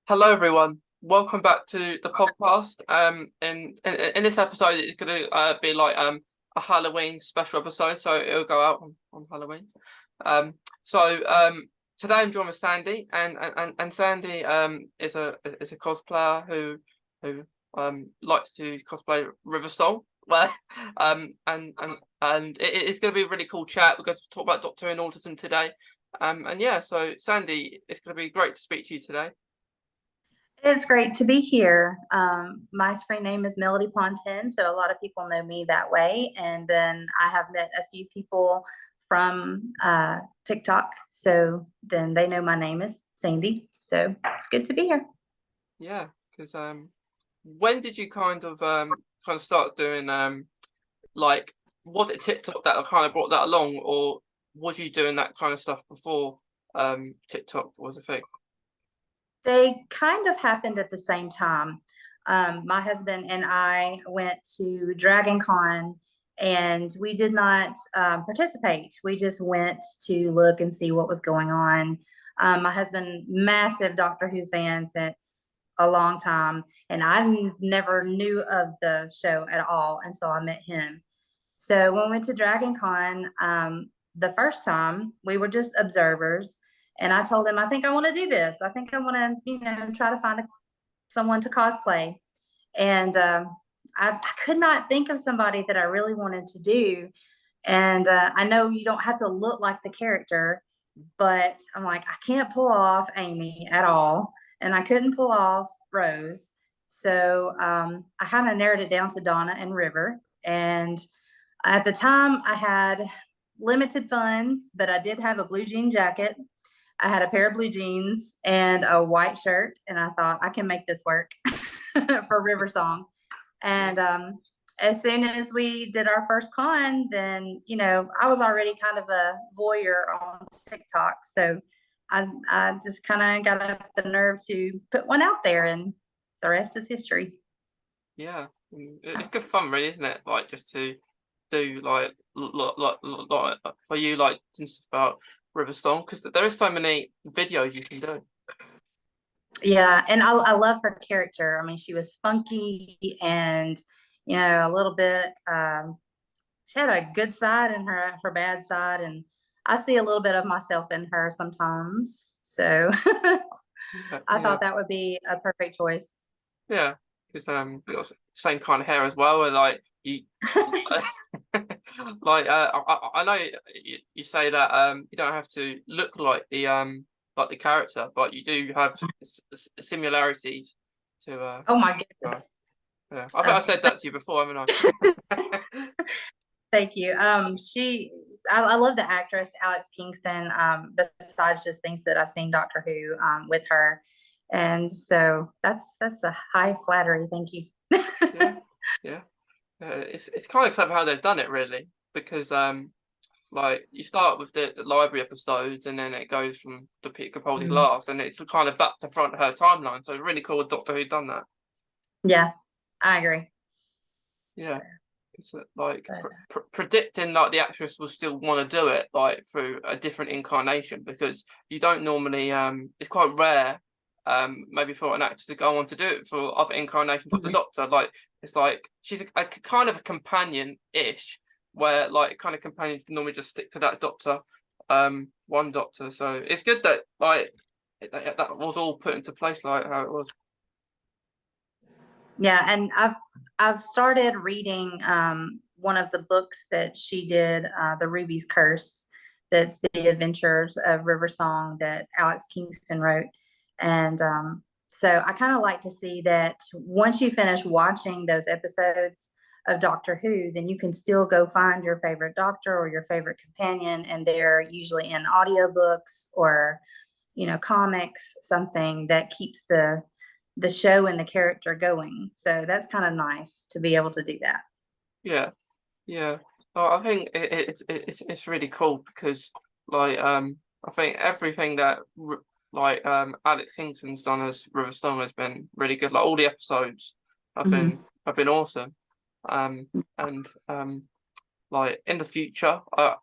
Hello, everyone. Welcome back to the podcast. In this episode, it's going to be like a Halloween special episode, so it'll go out on Halloween. Um, so Today I'm joined with Sandy, and Sandy is a cosplayer who likes to cosplay River Soul. Where it's going to be a really cool chat. We're going to talk about Doctor and Autism today. And yeah, so Sandy, it's going to be great to speak to you today. It's great to be here. My screen name is Melody Ponton, so a lot of people know me that way. And then I have met a few people from TikTok, so then they know my name is Sandy. So it's good to be here. Yeah, because when did you kind of start doing like was it TikTok that kind of brought that along, or was you doing that kind of stuff before TikTok was a thing? They kind of happened at the same time. My husband and I went to Dragon Con and we did not participate. We just went to look and see what was going on. My husband, massive Doctor Who fan since a long time, and I never knew of the show at all until I met him. So when we went to Dragon Con, the first time we were just observers, and I told him, I think I want to do this. I think I want to, try to find someone to cosplay. And I could not think of somebody that I really wanted to do. And I know you don't have to look like the character, but I'm like, I can't pull off Amy at all. And I couldn't pull off Rose. So I kind of narrowed it down to Donna and River. And at the time, I had limited funds, but I did have a blue jean jacket. I had a pair of blue jeans and a white shirt, and I thought I can make this work for River Song. And as soon as we did our first con, then I was already kind of a voyeur on TikTok, so I just kind of got up the nerve to put one out there, and the rest is history. Yeah, it's good fun, really, isn't it? Like just to do like for you like just about Riverstone because there is so many videos you can do. Yeah, and I love her character. I mean, she was spunky and a little bit. She had a good side and her bad side, and I see a little bit of myself in her sometimes. So Yeah, I yeah, thought that would be a perfect choice. yeah. Because you got same kind of hair as well, and like you I know you say that you don't have to look like the character, but you do have similarities to Oh my uh, goodness. yeah. I think I Uh, said that to you before, haven't I? Thank you. I love the actress Alex Kingston. Besides just things that I've seen Doctor Who with her, and so that's a high flattery. Thank you. Yeah, yeah. It's kind of clever how they've done it, really, because like you start with the library episodes, and then it goes from the Peter Capaldi Mhm. last, and it's kind of back to front of her timeline. So it's really cool Doctor Who done that. Yeah, I agree. Yeah, So, it's like but predicting like the actress will still want to do it like through a different incarnation because you don't normally it's quite rare maybe for an actor to go on to do it for other incarnations of the Doctor. Like it's like she's a kind of a companion-ish, where like kind of companions normally just stick to that Doctor, one Doctor. So it's good that like that was all put into place like how it was. yeah, and I've started reading one of the books that she did, The Ruby's Curse. That's the Adventures of River Song that Alex Kingston wrote, and so I kind of like to see that once you finish watching those episodes of Doctor Who, then you can still go find your favorite Doctor or your favorite companion, and they're usually in audiobooks or comics, something that keeps the show and the character going. So that's kind of nice to be able to do that. Yeah. Yeah, I think it's really cool because like I think everything that like Alex Kingston's done as River Stone has been really good. Like all the episodes Mhm. have been awesome. And like in the future, I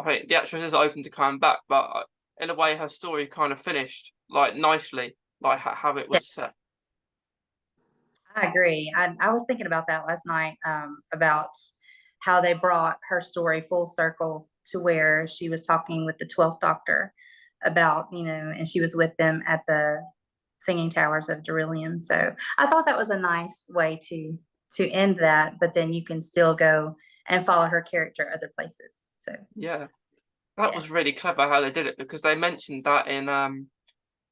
think the actress is open to coming back, but in a way her story kind of finished like nicely like how it Yeah, was set. I agree. I was thinking about that last night, about how they brought her story full circle to where she was talking with the 12th Doctor about, and she was with them at the Singing Towers of Beryllium. So I thought that was a nice way to end that, but then you can still go and follow her character other places. So Yeah, that yeah. was really clever how they did it, because they mentioned that in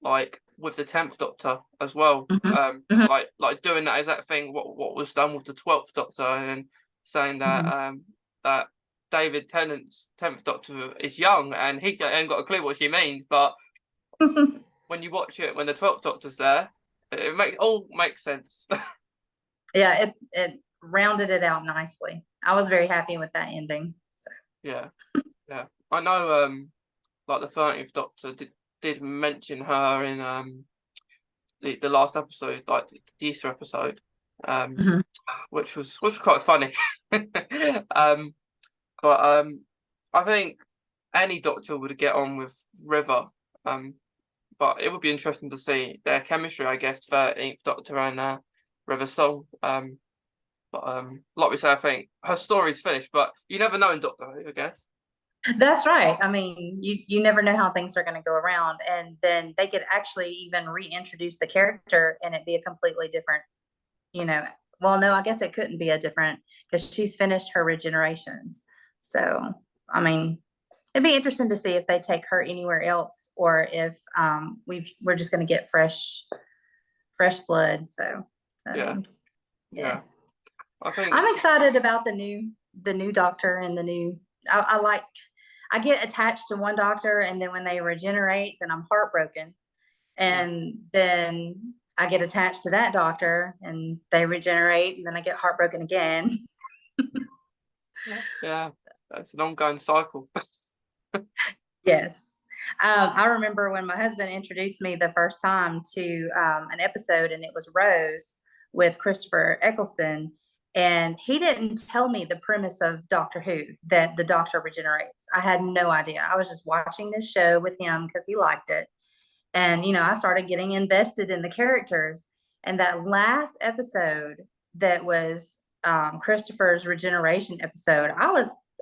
like with the 10th Doctor as well, Mhm, mhm, like doing that exact thing what was done with the 12th Doctor, and saying that mhm. that David Tennant's 10th Doctor is young and he ain't got a clue what she means, but when you watch it when the 12th Doctor's there, it makes sense. Yeah, it rounded it out nicely. I was very happy with that ending. So Yeah, yeah. I know like the 13th Doctor did mention her in the last episode, like the Easter episode, um, mhm. which was quite funny. um, but I think any Doctor would get on with River. Um, but it would be interesting to see their chemistry, I guess, 13th Doctor and River Song. But like we say, I think her story's finished, but you never know in Doctor Who, I guess. That's right. I mean, you never know how things are going to go around, and then they could actually even reintroduce the character and it be a completely different, you know. Well, no, I guess it couldn't be a different because she's finished her regenerations. So, I mean, it'd be interesting to see if they take her anywhere else or if we're just going to get fresh blood. So, I Yeah, mean, yeah. yeah. I think I'm excited about the new doctor and the new. I get attached to one doctor, and then when they regenerate, then I'm heartbroken, yeah, and then I get attached to that doctor, and they regenerate, and then I get heartbroken again. yeah. That's an ongoing cycle. Yes. I remember when my husband introduced me the first time to an episode, and it was Rose with Christopher Eccleston. And he didn't tell me the premise of Doctor Who, that the doctor regenerates. I had no idea. I was just watching this show with him because he liked it. And, I started getting invested in the characters. And that last episode that was Christopher's regeneration episode,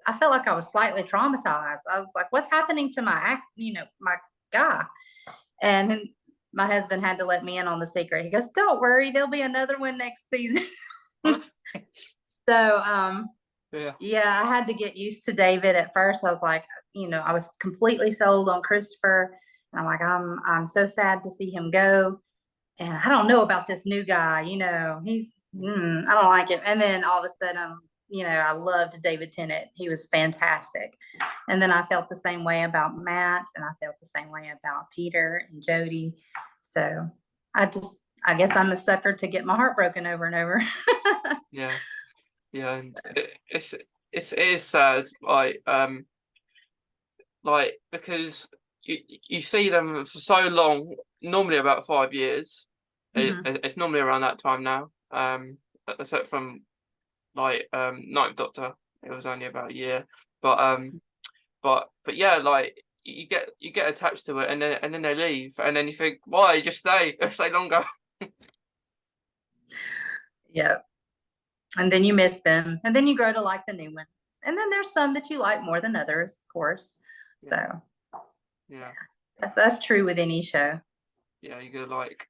I felt like I was slightly traumatized. I was like, what's happening to my guy? And my husband had to let me in on the secret. He goes, don't worry, there'll be another one next season. So, Yeah, yeah, I had to get used to David at first. I was like, I was completely sold on Christopher. And I'm like, I'm so sad to see him go. And I don't know about this new guy, I don't like it. And then all of a sudden, I loved David Tennant. He was fantastic. And then I felt the same way about Matt, and I felt the same way about Peter and Jody. So I guess I'm a sucker to get my heart broken over and over. yeah, yeah. And it is sad, like because you see them for so long, normally about 5 years. Mhm, It's normally around that time now. Except from like Ninth Doctor, it was only about a year. But but yeah, like you get attached to it, and then they leave, and then you think, why just stay longer? yeah. And then you miss them, and then you grow to like the new one. And then there's some that you like more than others, of course. Yeah, So yeah, that's true with any show. yeah. You go like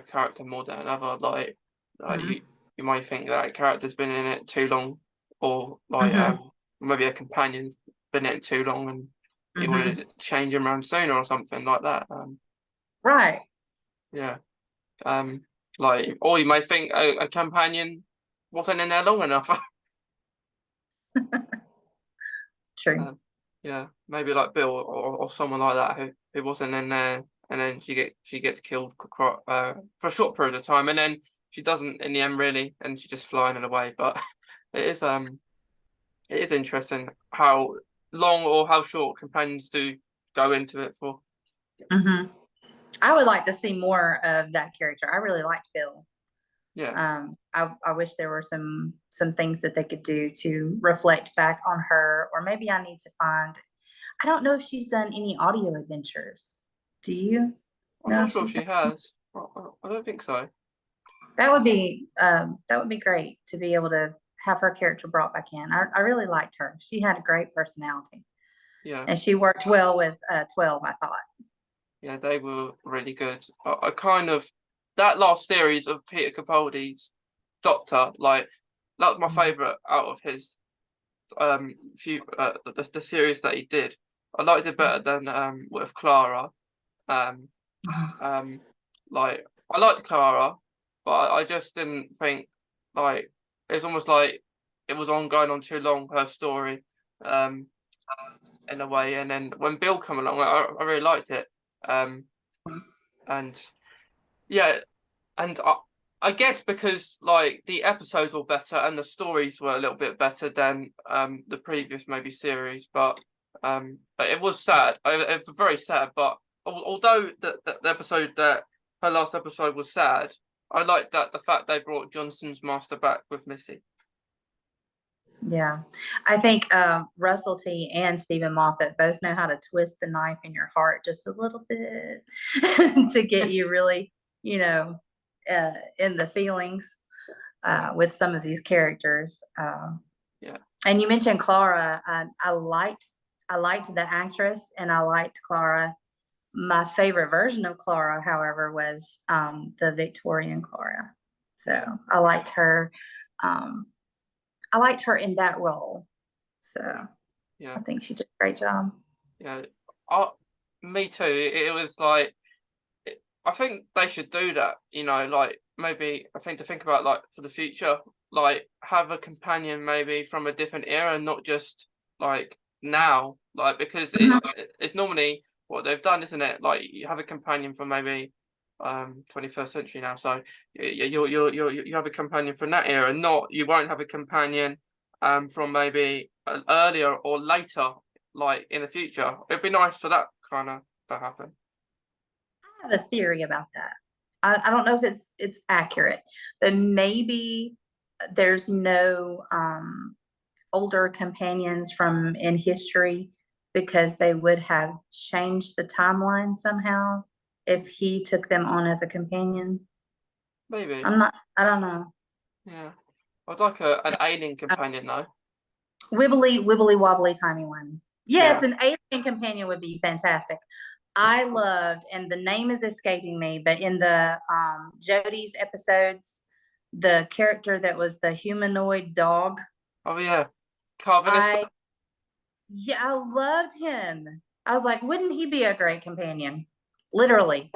character more than another. Like Mhm, you might think that character's been in it too long, or like mhm, maybe a companion's been in it too long, and you wanted mhm. to change him around sooner or something like that. Right. Yeah. Um, like, or you may think a companion wasn't in there long enough. True. um, yeah, maybe like Bill or someone like that who wasn't in there, and then she gets killed for a short period of time, and then she doesn't in the end really, and she's just flying it away. But it is it is interesting how long or how short companions do go into it for. Mhm. I would like to see more of that character. I really liked Bill. Yeah, I wish there were some things that they could do to reflect back on her, or maybe I need to find. I don't know if she's done any audio adventures. Do you I'm know not if sure she's if she done? has. I don't think so. That would be great to be able to have her character brought back in. I really liked her. She had a great personality, Yeah, and she worked well with 12, I thought. yeah, they were really good. I kind of that last series of Peter Capaldi's Doctor, like that was my favorite out of his few the series that he did. I liked it better than with Clara. Um, um, like I liked Clara, but I just didn't think like it was almost like it was on going on too long, her story, um, in a way. And then when Bill came along, I really liked it. Um, and yeah, and I guess because like the episodes were better and the stories were a little bit better than the previous maybe series, but it was sad. It was very sad. But although the episode that her last episode was sad, I liked that the fact they brought Johnson's master back with Missy. Yeah, I think Russell T and Stephen Moffat both know how to twist the knife in your heart just a little bit to get you really, in the feelings with some of these characters. Yeah, And you mentioned Clara. I liked the actress, and I liked Clara. My favorite version of Clara, however, was the Victorian Clara. So I liked her. Um, I liked her in that role. So yeah, I think she did a great job. yeah. I, me too. It was like I think they should do that. Like maybe I think to think about like for the future, like have a companion maybe from a different era, not just like now. Like because Mhm. it's normally what they've done, isn't it? Like you have a companion from maybe 21st century now, so you have a companion from that era. Not you won't have a companion from maybe earlier or later, like in the future. It'd be nice for that kind of to happen. I have a theory about that. I don't know if it's accurate, but maybe there's no older companions from in history because they would have changed the timeline somehow if he took them on as a companion. Maybe. I don't know. Yeah. I'd like an alien companion though. Wibbly wobbly timey wimey. Yes, Yeah. an alien companion would be fantastic. I loved, and the name is escaping me, but in the Jodie's episodes, the character that was the humanoid dog, Oh yeah. Carvinist. I yeah, I loved him. I was like, wouldn't he be a great companion? Literally.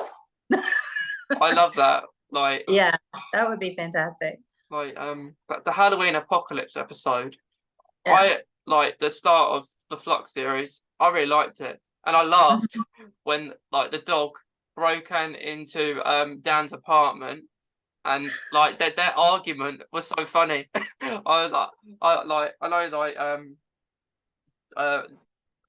I love that. Like Yeah, that would be fantastic. the Halloween Apocalypse episode. Yeah. I like the start of the Flux series. I really liked it. And I laughed when like the dog broke into Dan's apartment and like their argument was so funny. I know like uh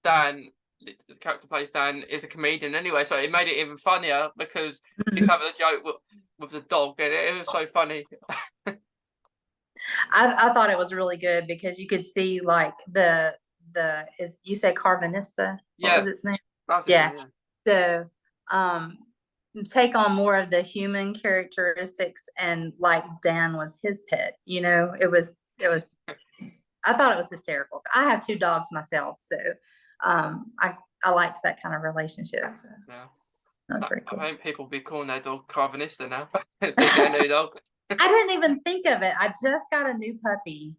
Dan, the character plays Dan, is a comedian anyway, so it made it even funnier because he's having a joke with the dog, and it was so funny. I thought it was really good because you could see like the is you said Carvanista? What Yeah, was its name? that's his Yeah. name. Yeah, So um take on more of the human characteristics, and like Dan was his pet, it was I thought it was hysterical. I have two dogs myself, so I liked that kind of relationship. So yeah. that was pretty I cool. think people will be calling their dog Carvanista now. They get a new dog. I didn't even think of it. I just got a new puppy,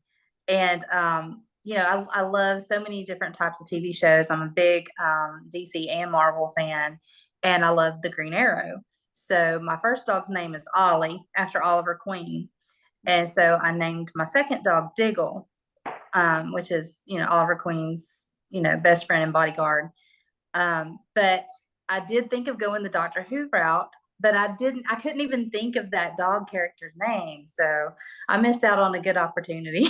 and I love so many different types of TV shows. I'm a big DC and Marvel fan, and I love the Green Arrow. So my first dog's name is Ollie after Oliver Queen, and so I named my second dog Diggle, which is Oliver Queen's best friend and bodyguard. But I did think of going the Doctor Who route, but I couldn't even think of that dog character's name. So I missed out on a good opportunity.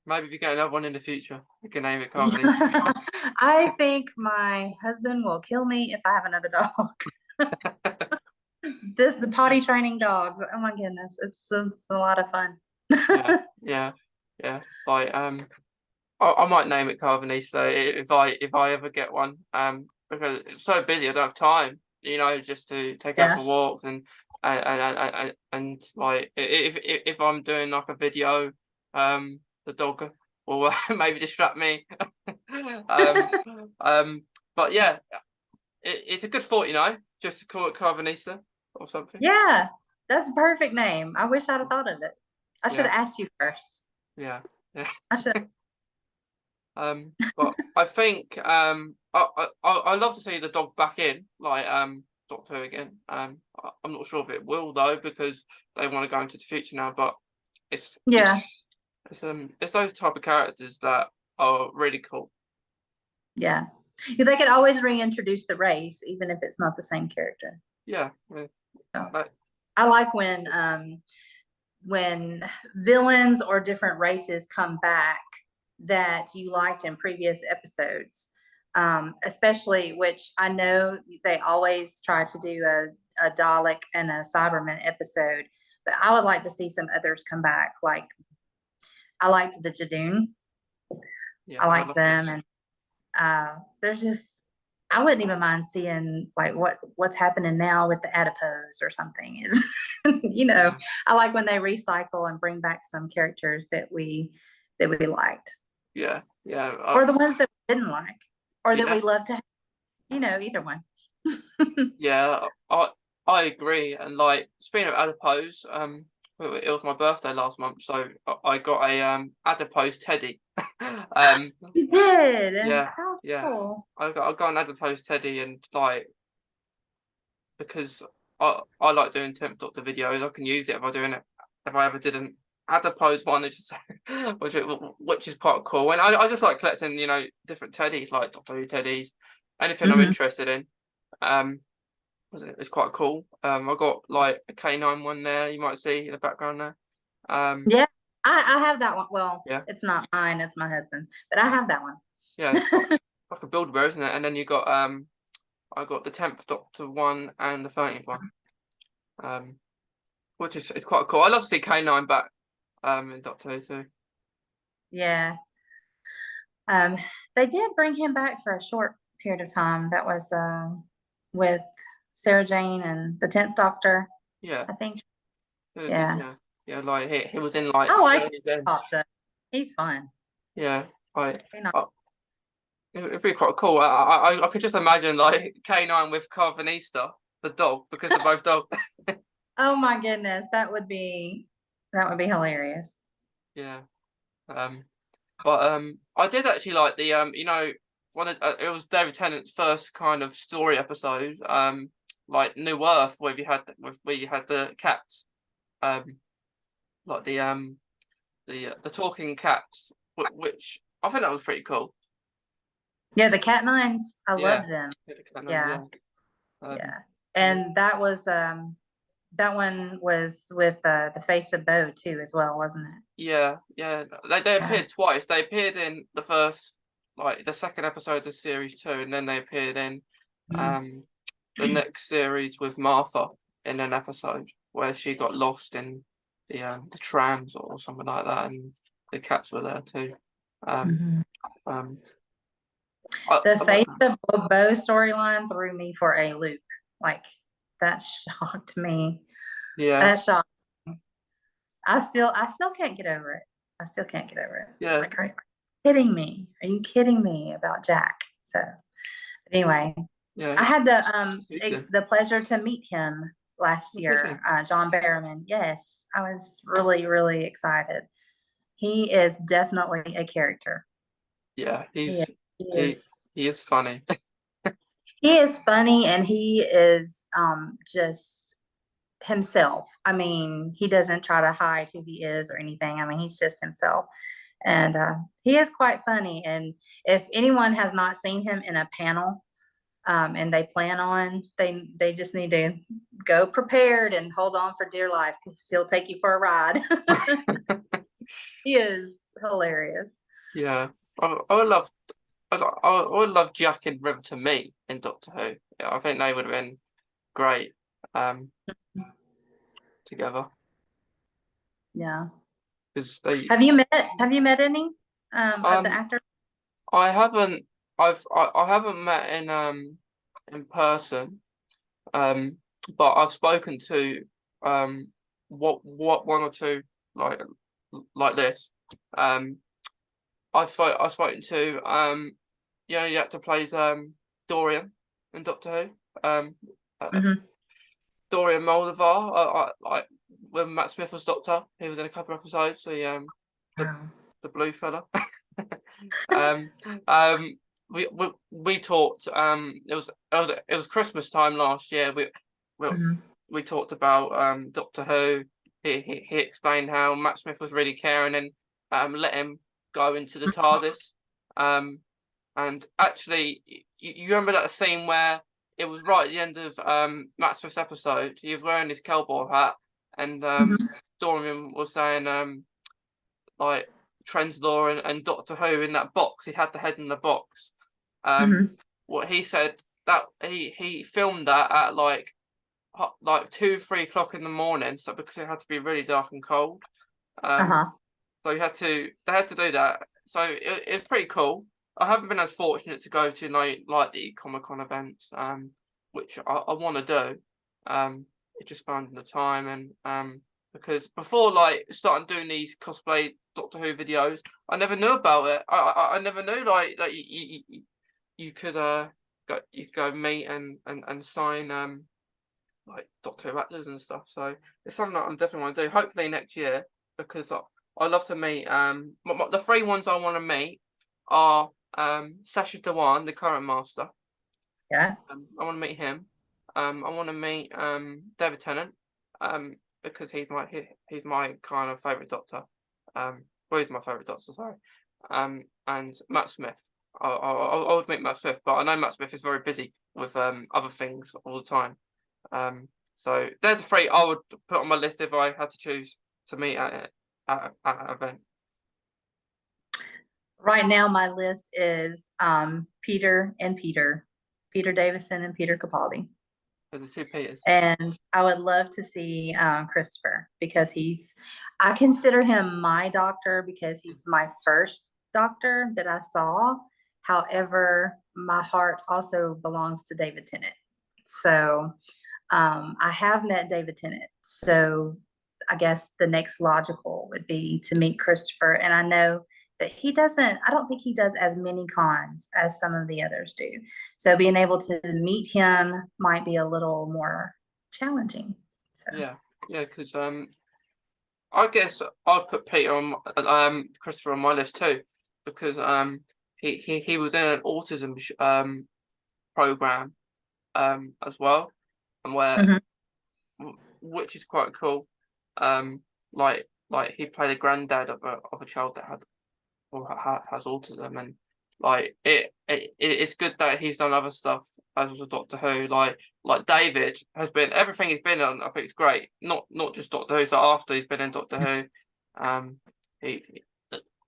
Maybe if you get another one in the future, you can name it Carvanista. Yeah. I think my husband will kill me if I have another dog. The potty training dogs. Oh my goodness. It's a lot of fun. Yeah, yeah, yeah. Like I might name it Carvanista if I ever get one. Because it's so busy, I don't have time. just to take her Yeah. for walks and like if I'm doing like a video, the dog will maybe distract me. um, but yeah, it's a good thought, just to call it Carvanista or something. Yeah, that's a perfect name. I wish I'd have thought of it. I should Yeah, have asked you first. yeah, yeah. I should. But I think I love to see the dog back in, like Doctor Who again. I'm not sure if it will though, because they want to go into the future now. But it's Yeah, it's those type of characters that are really cool. yeah. They could always reintroduce the race, even if it's not the same character. Yeah, So, like, I like when villains or different races come back that you liked in previous episodes. Especially, which I know they always try to do a Dalek and a Cyberman episode, but I would like to see some others come back. Like I liked the Jadoon. yeah, I I like love them, and there's just I wouldn't even mind seeing like what's happening now with the adipose or something. Is Yeah, I like when they recycle and bring back some characters that we liked, yeah, yeah, or the ones that we didn't like, or that yeah, we love to have, either one. yeah. I agree. And like speaking of adipose, it was my birthday last month, so I got a adipose teddy. You did. Yeah, How yeah. cool. I got an adipose teddy, and like because I like doing 10th Doctor videos, I can use it if I ever did an adipose one, which is quite cool. And I just like collecting, different teddies, like Doctor Who teddies, anything I'm Mhm. interested in. Um, it's quite cool. I got like a K9 one there. You might see in the background there. Yeah, I have that one. Well, Yeah, it's not mine, it's my husband's, but I have that one. yeah. It's like a build bear, isn't it? And then you got I got the 10th Doctor one and the 13th one. Which is it's quite cool. I love to see K9 back in Doctor Who too. Yeah. Um, they did bring him back for a short period of time. That was with Sarah Jane and the 10th Doctor, Yeah, I think. Yeah. yeah, yeah. Like he was in like I like Journey's End. pops up. He's fun. Yeah, I, You know. I it'd be quite cool. I could just imagine like K9 with Carvanista, the dog, because they're both dogs. Oh my goodness, that would be hilarious. Yeah. But I did actually like the one of it was David Tennant's first kind of story episode. Like New Earth, where you had the cats. Like the talking cats, which I think that was pretty cool. Yeah, the Cat Nines, I Yeah, loved them. yeah, the cat names, Yeah, yeah. yeah. Yeah, And that one was with the Face of Bo too as well, wasn't it? yeah, yeah. They Yeah. appeared twice. They appeared in the first, like the second episode of series 2, and then they appeared in Mhm. um the next series with Martha in an episode where she got lost in the trams or something like that, and the cats were there too. Um, Mhm. um, The I Face like of Bo storyline threw me for a loop. Like that shocked me. yeah, That shocked. I still can't get over it. I still can't get over it. It's yeah, like, are you kidding me? Are you kidding me about Jack? So anyway, yeah. I had Susan. the pleasure to meet him last What was year, it? John Barrowman. Yes, I was really, really excited. He is definitely a character. Yeah, He is. He he is he is funny. he is funny, and he is just himself. I mean, he doesn't try to hide who he is or anything. I mean, he's just himself. And he is quite funny. And if anyone has not seen him in a panel, and they plan on, they just need to go prepared and hold on for dear life because he'll take you for a ride. He is hilarious. Yeah, I would love I would love Jack and River to meet in Doctor Who. Yeah, I think they would have been great together Yeah. because they Have you met any of the um actors? I haven't I haven't met in person. Um, but I've spoken to what one or two like this. I've spoken to the actor plays Dorian in Doctor Who. Hmm. Dorian Moldavar. Like when Matt Smith was Doctor, he was in a couple of episodes. The Wow. the blue fella. um, um, we talked. It was Christmas time last year. We Hmm. we talked about Doctor Who. He explained how Matt Smith was really caring and let him go into the TARDIS. Um, and actually, you remember that scene where it was right at the end of Matt Smith's episode. He was wearing his cowboy hat, and Hmm. Dorian was saying like Trenzalore and Doctor Who in that box. He had the head in the box. Um, Hmm. what he said that he filmed that at like 2-3 o'clock in the morning, so because it had to be really dark and cold. Um, Uh-huh. so they had to do that. So it's pretty cool. I haven't been as fortunate to go to like the Comic Con events, which I want to do. It just finding the time and because before like starting doing these cosplay Doctor Who videos, I never knew about it. I never knew like that you could go meet and sign like Doctor Who actors and stuff. So it's something that I'm definitely want to do. Hopefully next year because I love to meet the three ones I want to meet are Sacha Dhawan, the current master. Yeah. I want to meet him. I want to meet David Tennant because he's my kind of favorite Doctor. Well, he's my favorite Doctor, sorry. And Matt Smith. I would meet Matt Smith, but I know Matt Smith is very busy with other things all the time. So they're the three I would put on my list if I had to choose to meet at an event. Right now, my list is Peter and Peter, Peter Davison and Peter Capaldi. For the two Peters. And I would love to see Christopher because I consider him my doctor because he's my first doctor that I saw. However, my heart also belongs to David Tennant. So I have met David Tennant. So I guess the next logical would be to meet Christopher. And I know that I don't think he does as many cons as some of the others do. So being able to meet him might be a little more challenging. So, Yeah, yeah, because I guess I'd put Peter on Christopher on my list too because he was in an autism program as well and mhm, which is quite cool. Um, like he played a granddad of a child that had or has autism and like it's good that he's done other stuff as was a Doctor Who like David has been everything he's been on I think it's great not just Doctor Who so after he's been in Doctor Who the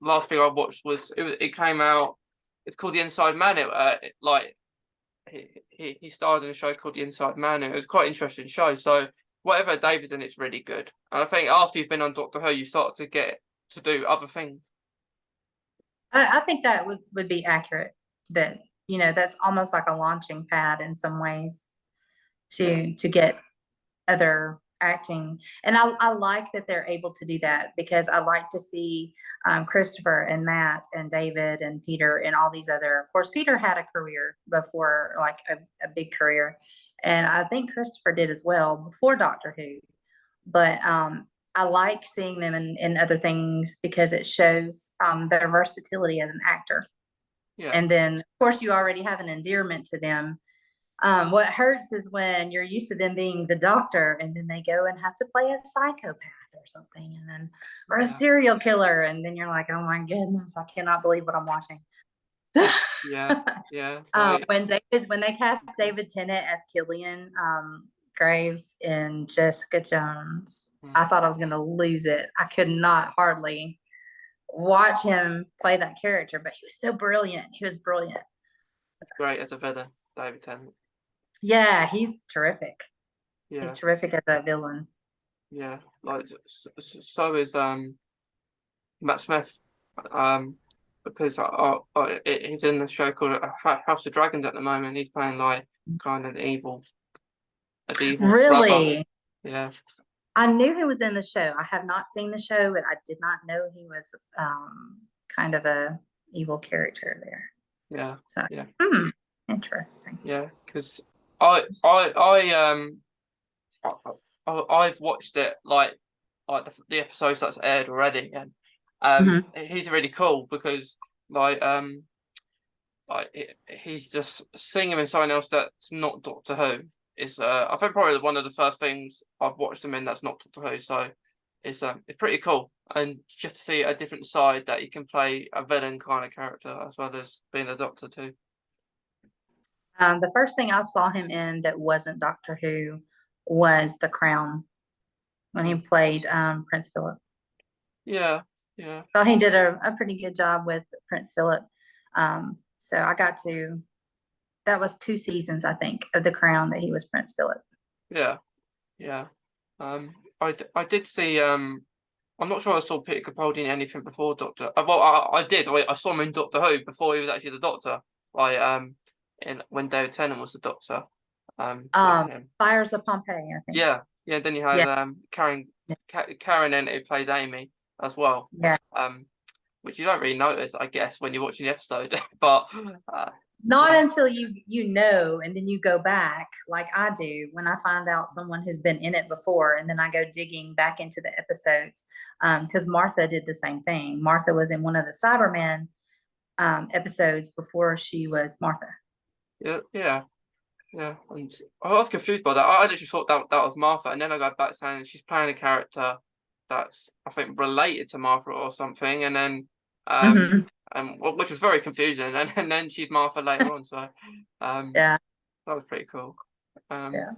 last thing I watched was it came out it's called The Inside Man like he starred in a show called The Inside Man and it was quite an interesting show so whatever David's in it's really good and I think after you've been on Doctor Who you start to get to do other things. I think that would be accurate. That that's almost like a launching pad in some ways Yeah. to get other acting. And I like that they're able to do that because I like to see Christopher and Matt and David and Peter and all these other. Of course, Peter had a career before, like a big career, and I think Christopher did as well before Doctor Who. But I like seeing them in other things because it shows their versatility as an actor. Yeah. And then, of course, you already have an endearment to them. What hurts is when you're used to them being the doctor and then they go and have to play a psychopath or something, and then or a Yeah. serial killer, and then you're like, oh my goodness, I cannot believe what I'm watching. Yeah, yeah. Like, When they cast David Tennant as Killian Graves in Jessica Jones, I mm, thought I was gonna lose it. I could not hardly watch him play that character, but he was so brilliant. He was brilliant. great as a villain, David Tennant. Yeah, he's terrific. He's Yeah, terrific as a villain. yeah. Like, so is Matt Smith. Because he's in the show called House of Dragons at the moment. He's playing like kind of evil. a deviant's brother. Really? Yeah, I knew he was in the show. I have not seen the show, but I did not know he was kind of a evil character there. yeah, So, yeah, interesting. yeah. Because I, I've watched it like the episodes that's aired already, and Mhm. he's really cool because like he's just seeing him in something else that's not Doctor Who is I think probably one of the first things I've watched him in that's not Doctor Who. So it's pretty cool, and just to see a different side that you can play a villain kind of character as well as being a Doctor too. The first thing I saw him in that wasn't Doctor Who was The Crown when he played Prince Philip. Yeah, yeah, Thought he did a pretty good job with Prince Philip. So I got to, that was 2 seasons, I think, of The Crown that he was Prince Philip. yeah, yeah. I did see I'm not sure I saw Peter Capaldi in anything before Doctor. Well, I did. I saw him in Doctor Who before he was actually the Doctor. Like in when David Tennant was the Doctor. With him. Fires of Pompeii, I think. Yeah, yeah. Then you had Yeah, Karen in it who plays Amy as well. yeah. Which you don't really notice, I guess, when you're watching the episode. But Not yeah, until you know, and then you go back, like I do when I find out someone who's been in it before, and then I go digging back into the episodes. Because Martha did the same thing. Martha was in one of the Cyberman episodes before she was Martha. yeah, yeah. Yeah, and I was confused by that. I literally thought that was Martha, and then I got back saying she's playing a character that's I think related to Martha or something, and then Hmm. which was very confusing, and then she's Martha later on. So Yeah, that was pretty cool. Um, yeah.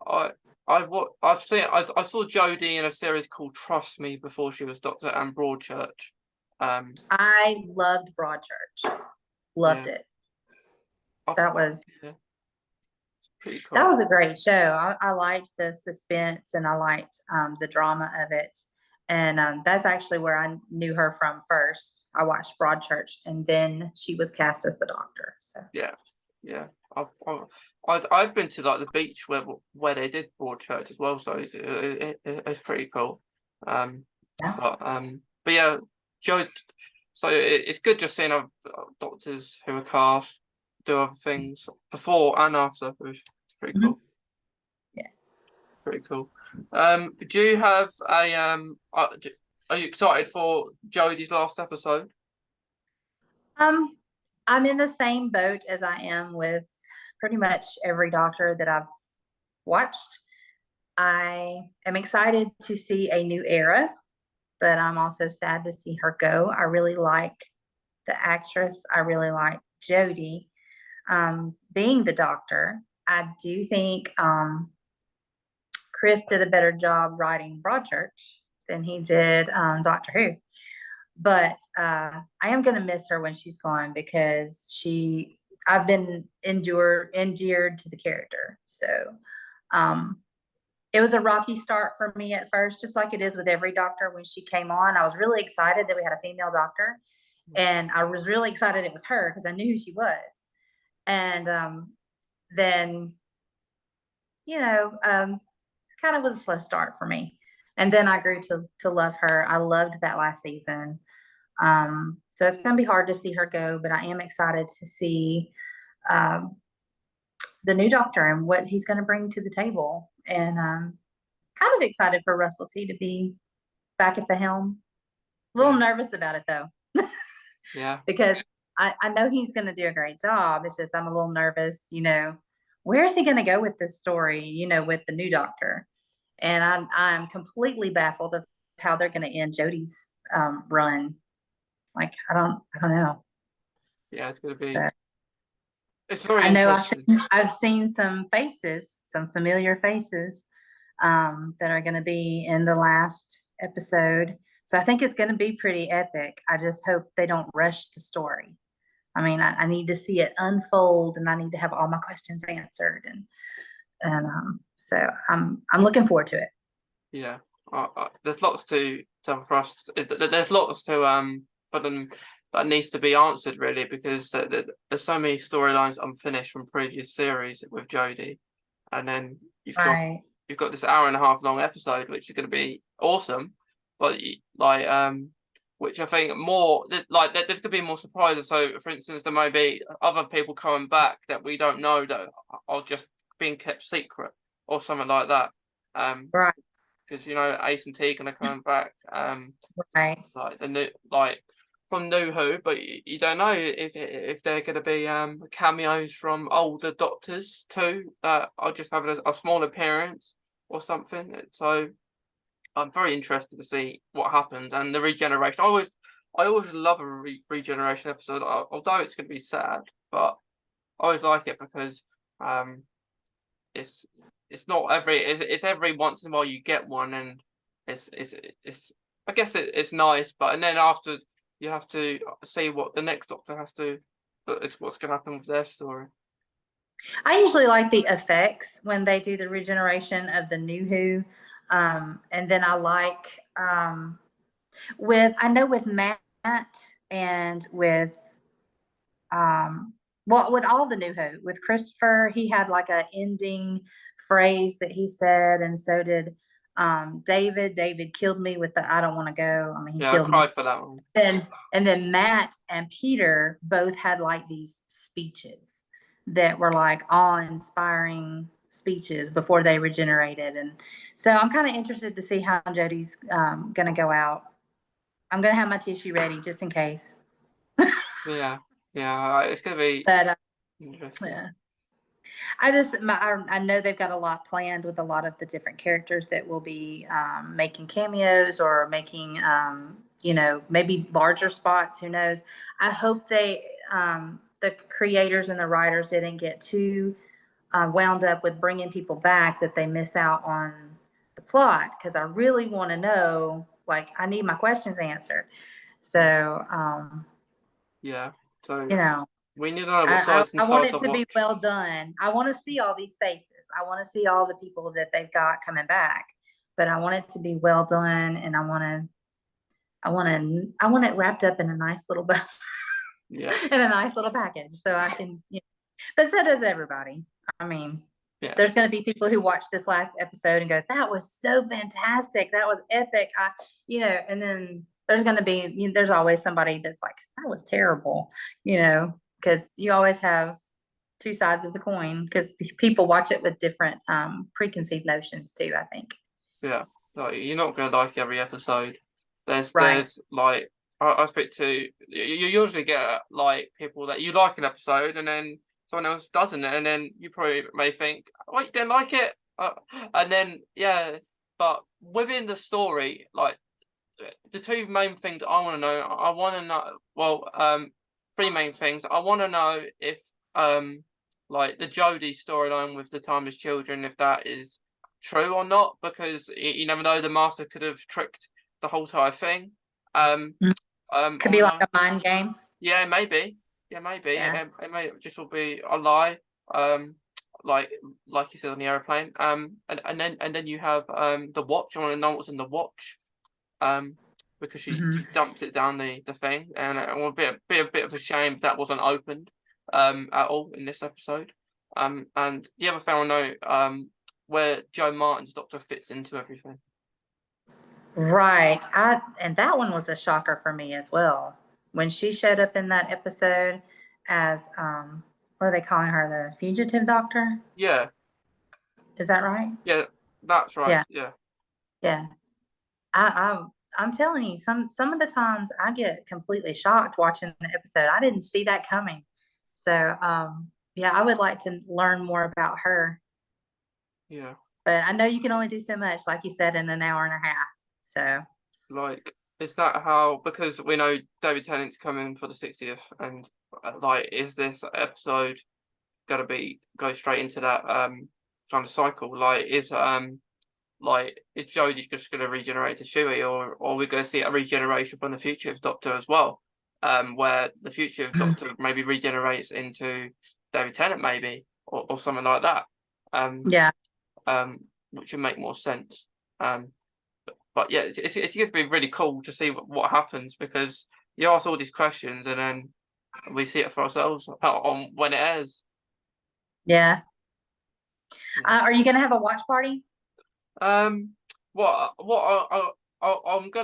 I I've seen I saw Jodie in a series called Trust Me before she was Doctor and Broadchurch. I loved Broadchurch. Loved Yeah, it. I That thought was yeah, it's pretty that cool. was a great show. I liked the suspense and I liked the drama of it. And that's actually where I knew her from first. I watched Broadchurch and then she was cast as the doctor. So Yeah, yeah. I've been to like the beach where they did Broadchurch as well, so it's pretty cool. Um, yeah. but yeah, Joe. So it's good just seeing other doctors who are cast do other things before and after, which is pretty Mhm. cool. Yeah. Pretty cool. Do you have a are you excited for Jodie's last episode? Um, I'm in the same boat as I am with pretty much every doctor that I've watched. I am excited to see a new era, but I'm also sad to see her go. I really like the actress. I really like Jodie being the doctor. I do think Chris did a better job writing Broadchurch than he did Doctor Who. But I am going to miss her when she's gone because I've been endeared to the character. So it was a rocky start for me at first, just like it is with every doctor. When she came on, I was really excited that we had a female doctor. And I was really excited it was her because I knew who she was. And then, it kind of was a slow start for me. And then I grew to love her. I loved that last season. So it's going to be hard to see her go, but I am excited to see um, the new doctor and what he's going to bring to the table. And kind of excited for Russell T to be back at the helm. A little Yeah, nervous about it though, yeah, because I know he's going to do a great job. It's just I'm a little nervous, where is he going to go with this story, with the new doctor? And I'm completely baffled of how they're going to end Jodie's run. Like I don't know. yeah. It's gonna So be. It's very I know interesting. I've seen some faces, some familiar faces that are going to be in the last episode. So I think it's going to be pretty epic. I just hope they don't rush the story. I mean, I need to see it unfold, and I need to have all my questions answered, and so I'm looking forward to it. Yeah, there's lots for us. There's lots for them that needs to be answered really because there's so many storylines unfinished from previous series with Jodie, and then you've got Right. this hour and a half long episode, which is going to be awesome. But like which I think more like there's going to be more surprises. So, for instance, there may be other people coming back that we don't know that are just being kept secret or something like that. Right. Because Ace and Tegan are coming back. Right. Like the new from New Who, but you don't know if they're going to be cameos from older Doctors too that are just having a small appearance or something. So I'm very interested to see what happens and the regeneration. I always love a regeneration episode, although it's going to be sad, but I always like it because it's not it's every once in a while you get one, and it's I guess it's nice, but and then after you have to see what the next Doctor has to, what's going to happen with their story. I usually like the effects when they do the regeneration of the New Who. And then I like I know with Matt and with well, with all the New Who, with Christopher, he had like a ending phrase that he said, and so did David. David killed me with the "I don't want to go." I mean, he Yeah, I killed me. cried for that one. And then Matt and Peter both had like these speeches that were like awe-inspiring speeches before they regenerated, and so I'm kind of interested to see how Jodie's gonna go out. I'm gonna have my tissue ready just in case. Yeah, it's gonna be But interesting. yeah. I know they've got a lot planned with a lot of the different characters that will be making cameos or making, maybe larger spots. Who knows? I hope the creators and the writers didn't get too wound up with bringing people back that they miss out on the plot, because I really want to know. Like, I need my questions answered. So, Yeah, so you know. we need to know what sides and I want sides it to to be watch. well done. I want to see all these faces. I want to see all the people that they've got coming back, but I want it to be well done, and I want it wrapped up in a nice little bow, Yeah, in a nice little package, so I can. But so does everybody. I mean, yeah, there's going to be people who watch this last episode and go, "That was so fantastic. That was epic." And then there's going to be, there's always somebody that's like, "That was terrible," because you always have two sides of the coin, because people watch it with different preconceived notions too, I think. yeah. Like, you're not gonna like every episode. There's Right. like I speak to you usually get like people that you like an episode and then someone else doesn't, and then you probably may think, "Oh, you didn't like it," and then yeah, but within the story, like the two main things I want to know, I want to know, well, three main things. I want to know if like the Jodie storyline with the Timeless Children, if that is true or not, because you never know, the Master could have tricked the whole entire thing. Um, Mhm. I Could be want like to, a mind game. yeah, maybe, Yeah. it may just will be a lie. Um, like you said on the airplane. And then you have the watch. I want to know what's in the watch. Um, because Hmm. she dumped it down the thing, and it would be a bit of a shame if that wasn't opened at all in this episode. And the other thing I know where Joe Martin's Doctor fits into everything. Right. And that one was a shocker for me as well. When she showed up in that episode as what are they calling her? The fugitive doctor? Yeah, Is that right? yeah, that's right. Yeah. Yeah, Yeah. I'm telling you, some of the times I get completely shocked watching the episode. I didn't see that coming. So yeah, I would like to learn more about her. yeah. But I know you can only do so much, like you said, in an hour and a half. So Like, is that how? Because we know David Tennant's coming for the 60th, and like, is this episode gonna go straight into that kind of cycle? Like, is Jodie just going to regenerate to Shui, or are we going to see a regeneration from the future of Doctor as well? Where the future of mm, Doctor maybe regenerates into David Tennant, maybe, or something like that. Um, yeah. which would make more sense. But yeah, it's going to be really cool to see what happens, because you ask all these questions and then we see it for ourselves on when it airs. Yeah. Are you gonna have a watch party? I'm gonna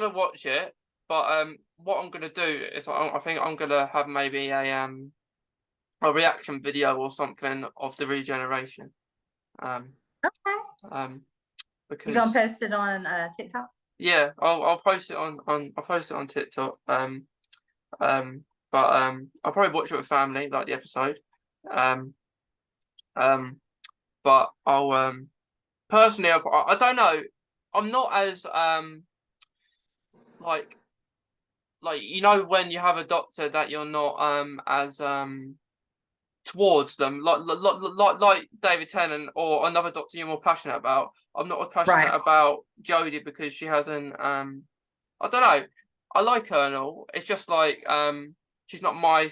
watch it, but what I'm gonna do is I think I'm gonna have maybe a reaction video or something of the regeneration. Okay. You gonna Because post it on TikTok? yeah, I'll post it I'll post it on TikTok. But I'll probably watch it with family, like the episode. Um, um, but I'll personally, I don't know. I'm not as like when you have a doctor that you're not as towards them, like David Tennant or another doctor you're more passionate about. I'm not as passionate Right. about Jodie because she hasn't I don't know. I like her and all. It's just like she's not my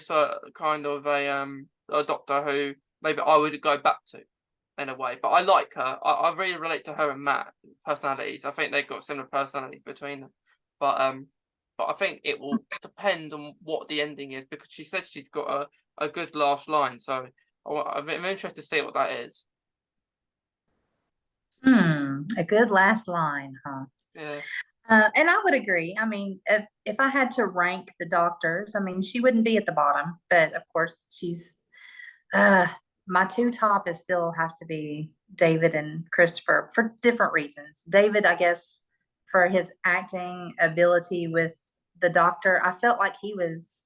kind of a doctor who maybe I would go back to in a way. But I like her. I really relate to her and Matt personalities. I think they've got similar personalities between them. But but I think it will depend on what the ending is because she says she's got a good last line. So I'm interested to see what that is. A good last line, huh? Yeah. And I would agree. I mean, if I had to rank the doctors, I mean, she wouldn't be at the bottom, but of course she's uh my two top is still have to be David and Christopher for different reasons. David, I guess, for his acting ability with the doctor, I felt like he was,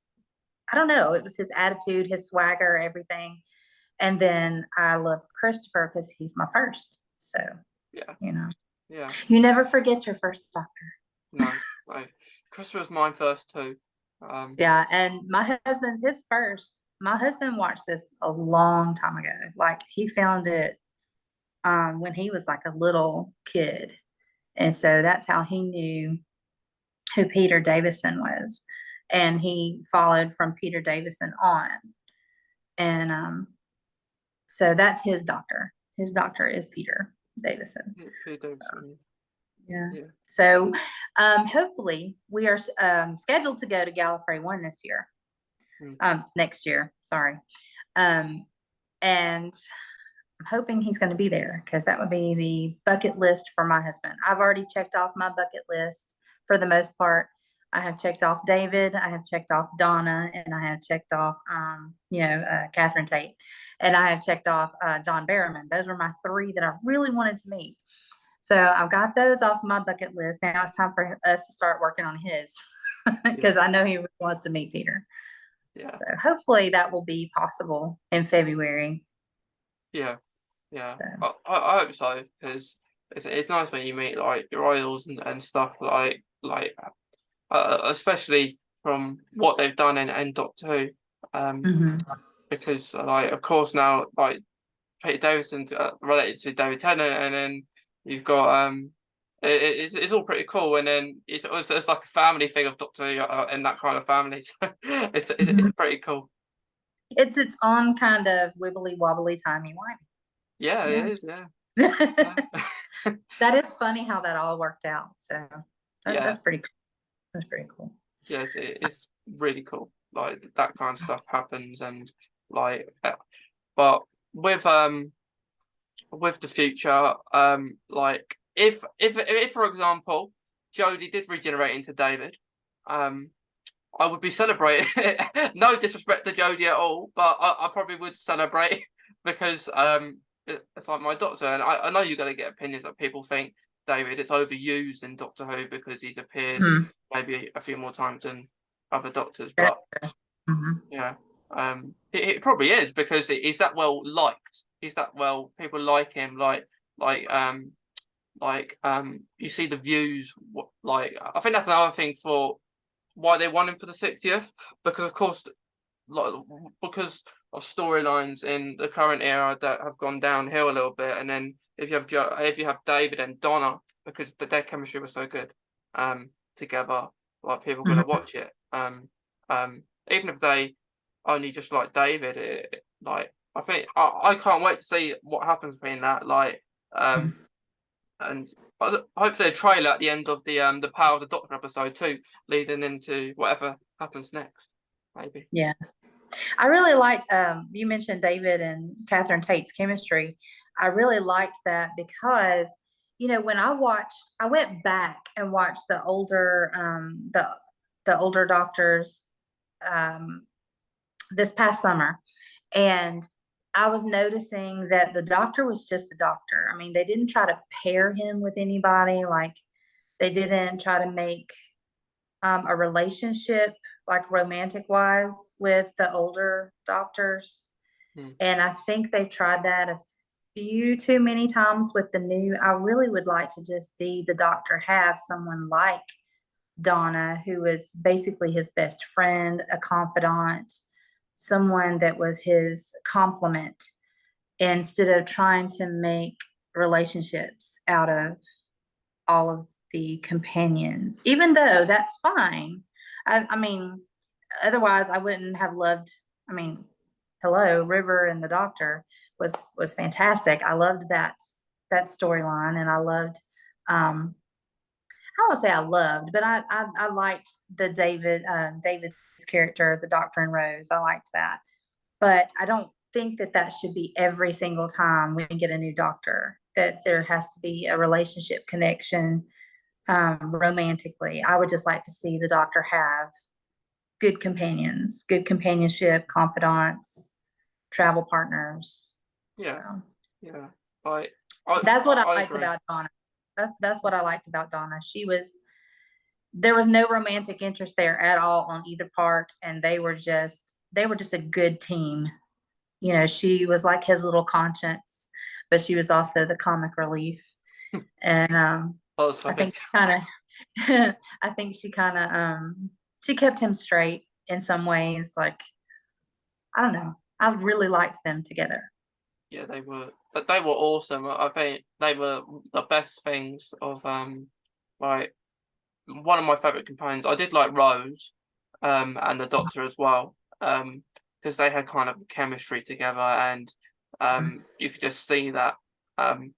I don't know, it was his attitude, his swagger, everything. And then I love Christopher because he's my first. So, Yeah. you know, Yeah. you never forget your first doctor. No. No. Christopher's mine first too. Yeah, and my husband's his first. My husband watched this a long time ago. Like he found it when he was like a little kid. And so that's how he knew who Peter Davison was. And he followed from Peter Davison on. And so that's his doctor. His doctor is Peter Davison. Peter So, Davison. yeah. Yeah. So hopefully we are scheduled to go to Gallifrey 1 this year. Next year, sorry. And I'm hoping he's going to be there because that would be the bucket list for my husband. I've already checked off my bucket list for the most part. I have checked off David, I have checked off Donna, and I have checked off, Catherine Tate, and I have checked off John Barrowman. Those were my three that I really wanted to meet. So I've got those off my bucket list. Now it's time for us to start working on his because I know he really wants to meet Peter. Yeah. So hopefully that will be possible in February. Yeah. Yeah. So. I hope so because it's nice when you meet like your idols and stuff like especially from what they've done in Doctor Who. Because like of course now like Peter Davison's related to David Tennant, and then you've got it's all pretty cool, and then it's like a family thing of Doctor Who in that kind of family. So it's pretty cool. It's its own kind of wibbly wobbly timey wimey. Yeah, it is. Yeah. That is funny how that all worked out. So that's pretty cool. That's pretty cool. Yes, it's really cool. Like that kind of stuff happens, and like, but with the future, like if for example, Jodie did regenerate into David, I would be celebrating. No disrespect to Jodie at all, but I probably would celebrate because it's like my doctor, and I know you're gonna get opinions that people think David it's overused in Doctor Who because he's appeared maybe a few more times than other doctors, but yeah, it probably is because he's that well liked. He's that well people like him, like you see the views. Like I think that's another thing for why they want him for the 60th because of course like because of storylines in the current era that have gone downhill a little bit, and then if you have David and Donna because their chemistry was so good together, like people are gonna watch it. Even if they only just like David, like I think I can't wait to see what happens between that. Like and hopefully a trailer at the end of the Power of the Doctor episode too, leading into whatever happens next. Maybe. Yeah. I really liked you mentioned David and Catherine Tate's chemistry. I really liked that because, when I went back and watched the older doctors, um, this past summer, and I was noticing that the doctor was just a doctor. I mean, they didn't try to pair him with anybody. Like, they didn't try to make a relationship, like romantic wise, with the older doctors. Mm. And I think they've tried that a few too many times with the new. I really would like to just see the doctor have someone like Donna, who was basically his best friend, a confidant, someone that was his complement, instead of trying to make relationships out of all of the companions, even though that's fine. I mean, otherwise I wouldn't have loved, I mean, hello, River and the Doctor was fantastic. I loved that storyline, and I loved I don't want to say I loved, but I liked the David's character, the Doctor and Rose. I liked that. But I don't think that that should be every single time we get a new doctor, that there has to be a relationship connection, romantically. I would just like to see the doctor have good companions, good companionship, confidants, travel partners. So Yeah, yeah. I I that's what I I liked agree. about Donna. That's what I liked about Donna. There was no romantic interest there at all on either part, and they were just a good team. She was like his little conscience, but she was also the comic relief. And That was I funny. think kind of I think she kept him straight in some ways. Like, I don't know. I really liked them together. Yeah, but they were awesome. I think they were the best things of like one of my favorite companions. I did like Rose, and the Doctor as well, because they had kind of chemistry together, and you could just see that. Um,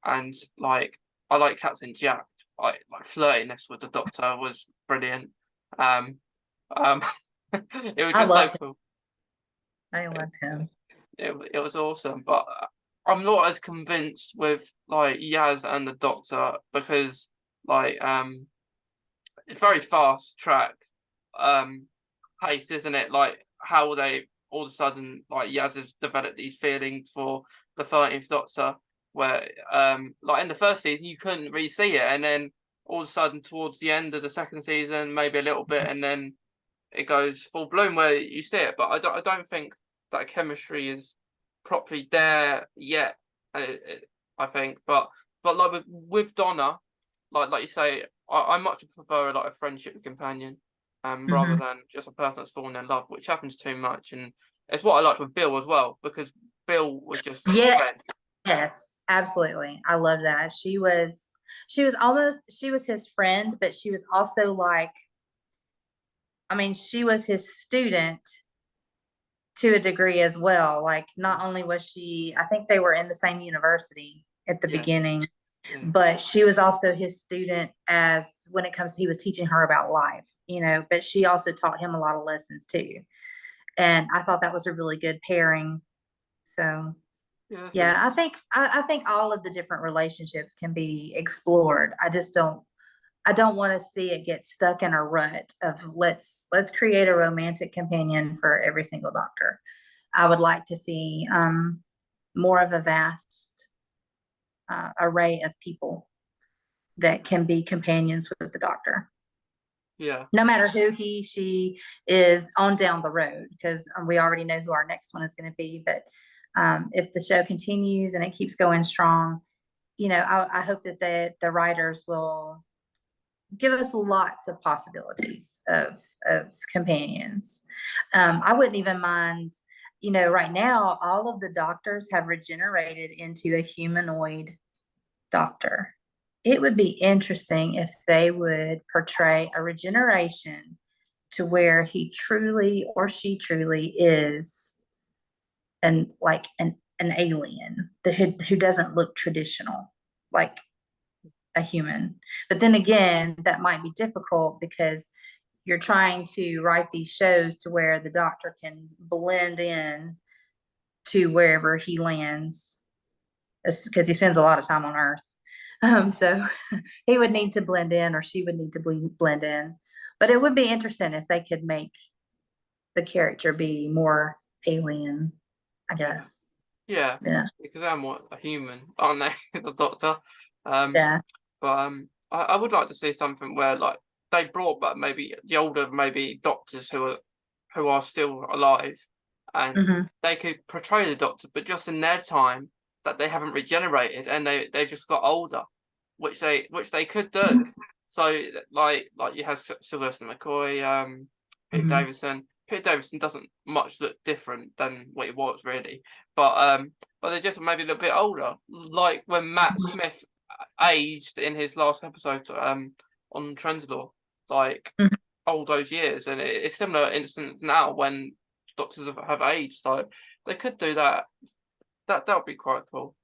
and like I like Captain Jack. Like flirtiness with the Doctor was brilliant. Um, um, it was I just so loved him. cool. I loved him. It was awesome, but I'm not as convinced with like Yaz and the Doctor because like it's very fast track um pace, isn't it? Like how they all of a sudden like Yaz has developed these feelings for the 13th Doctor, where like in the first season you couldn't really see it, and then all of a sudden towards the end of the second season maybe a little bit, and then it goes full bloom where you see it. But I don't think that chemistry is properly there yet. I think, but like with Donna, like you say, I much prefer like a friendship companion, rather Hmm. than just a person that's fallen in love, which happens too much. And it's what I liked with Bill as well, because Bill was just his Yeah, friend. yes, absolutely. I love that. She was his friend, but she was also like, I mean, she was his student to a degree as well. Like, not only was she, I think they were in the same university at the Yeah, beginning, yeah, but she was also his student, as when it comes to, he was teaching her about life, but she also taught him a lot of lessons too. And I thought that was a really good pairing. So yeah. That's yeah, it. I think all of the different relationships can be explored. I don't want to see it get stuck in a rut of let's create a romantic companion for every single doctor. I would like to see more of a vast array of people that can be companions with the doctor, Yeah, no matter who she is on down the road, because we already know who our next one is going to be. But if the show continues and it keeps going strong, I hope that the writers will give us lots of possibilities of companions. I wouldn't even mind, right now, all of the doctors have regenerated into a humanoid doctor. It would be interesting if they would portray a regeneration to where he truly or she truly is an alien who doesn't look traditional, like a human. But then again, that might be difficult because you're trying to write these shows to where the doctor can blend in to wherever he lands because he spends a lot of time on Earth. So he would need to blend in, or she would need to blend in. But it would be interesting if they could make the character be more alien, I guess. Yeah, Yeah. because they're more a human, aren't they? The Doctor. Um, Yeah. but I would like to see something where like they brought back maybe the older maybe doctors who are still alive, and Hmm. they could portray the Doctor, but just in their time that they haven't regenerated and they've just got older, which they could do. So like you have Sylvester McCoy, Peter Hmm. Davison. Peter Davison doesn't much look different than what he was really, but they're just maybe a little bit older, like when Matt Smith aged in his last episode on Trenzalore, like all those years, and it's similar instance now when doctors have aged, so they could do that. That would be quite cool.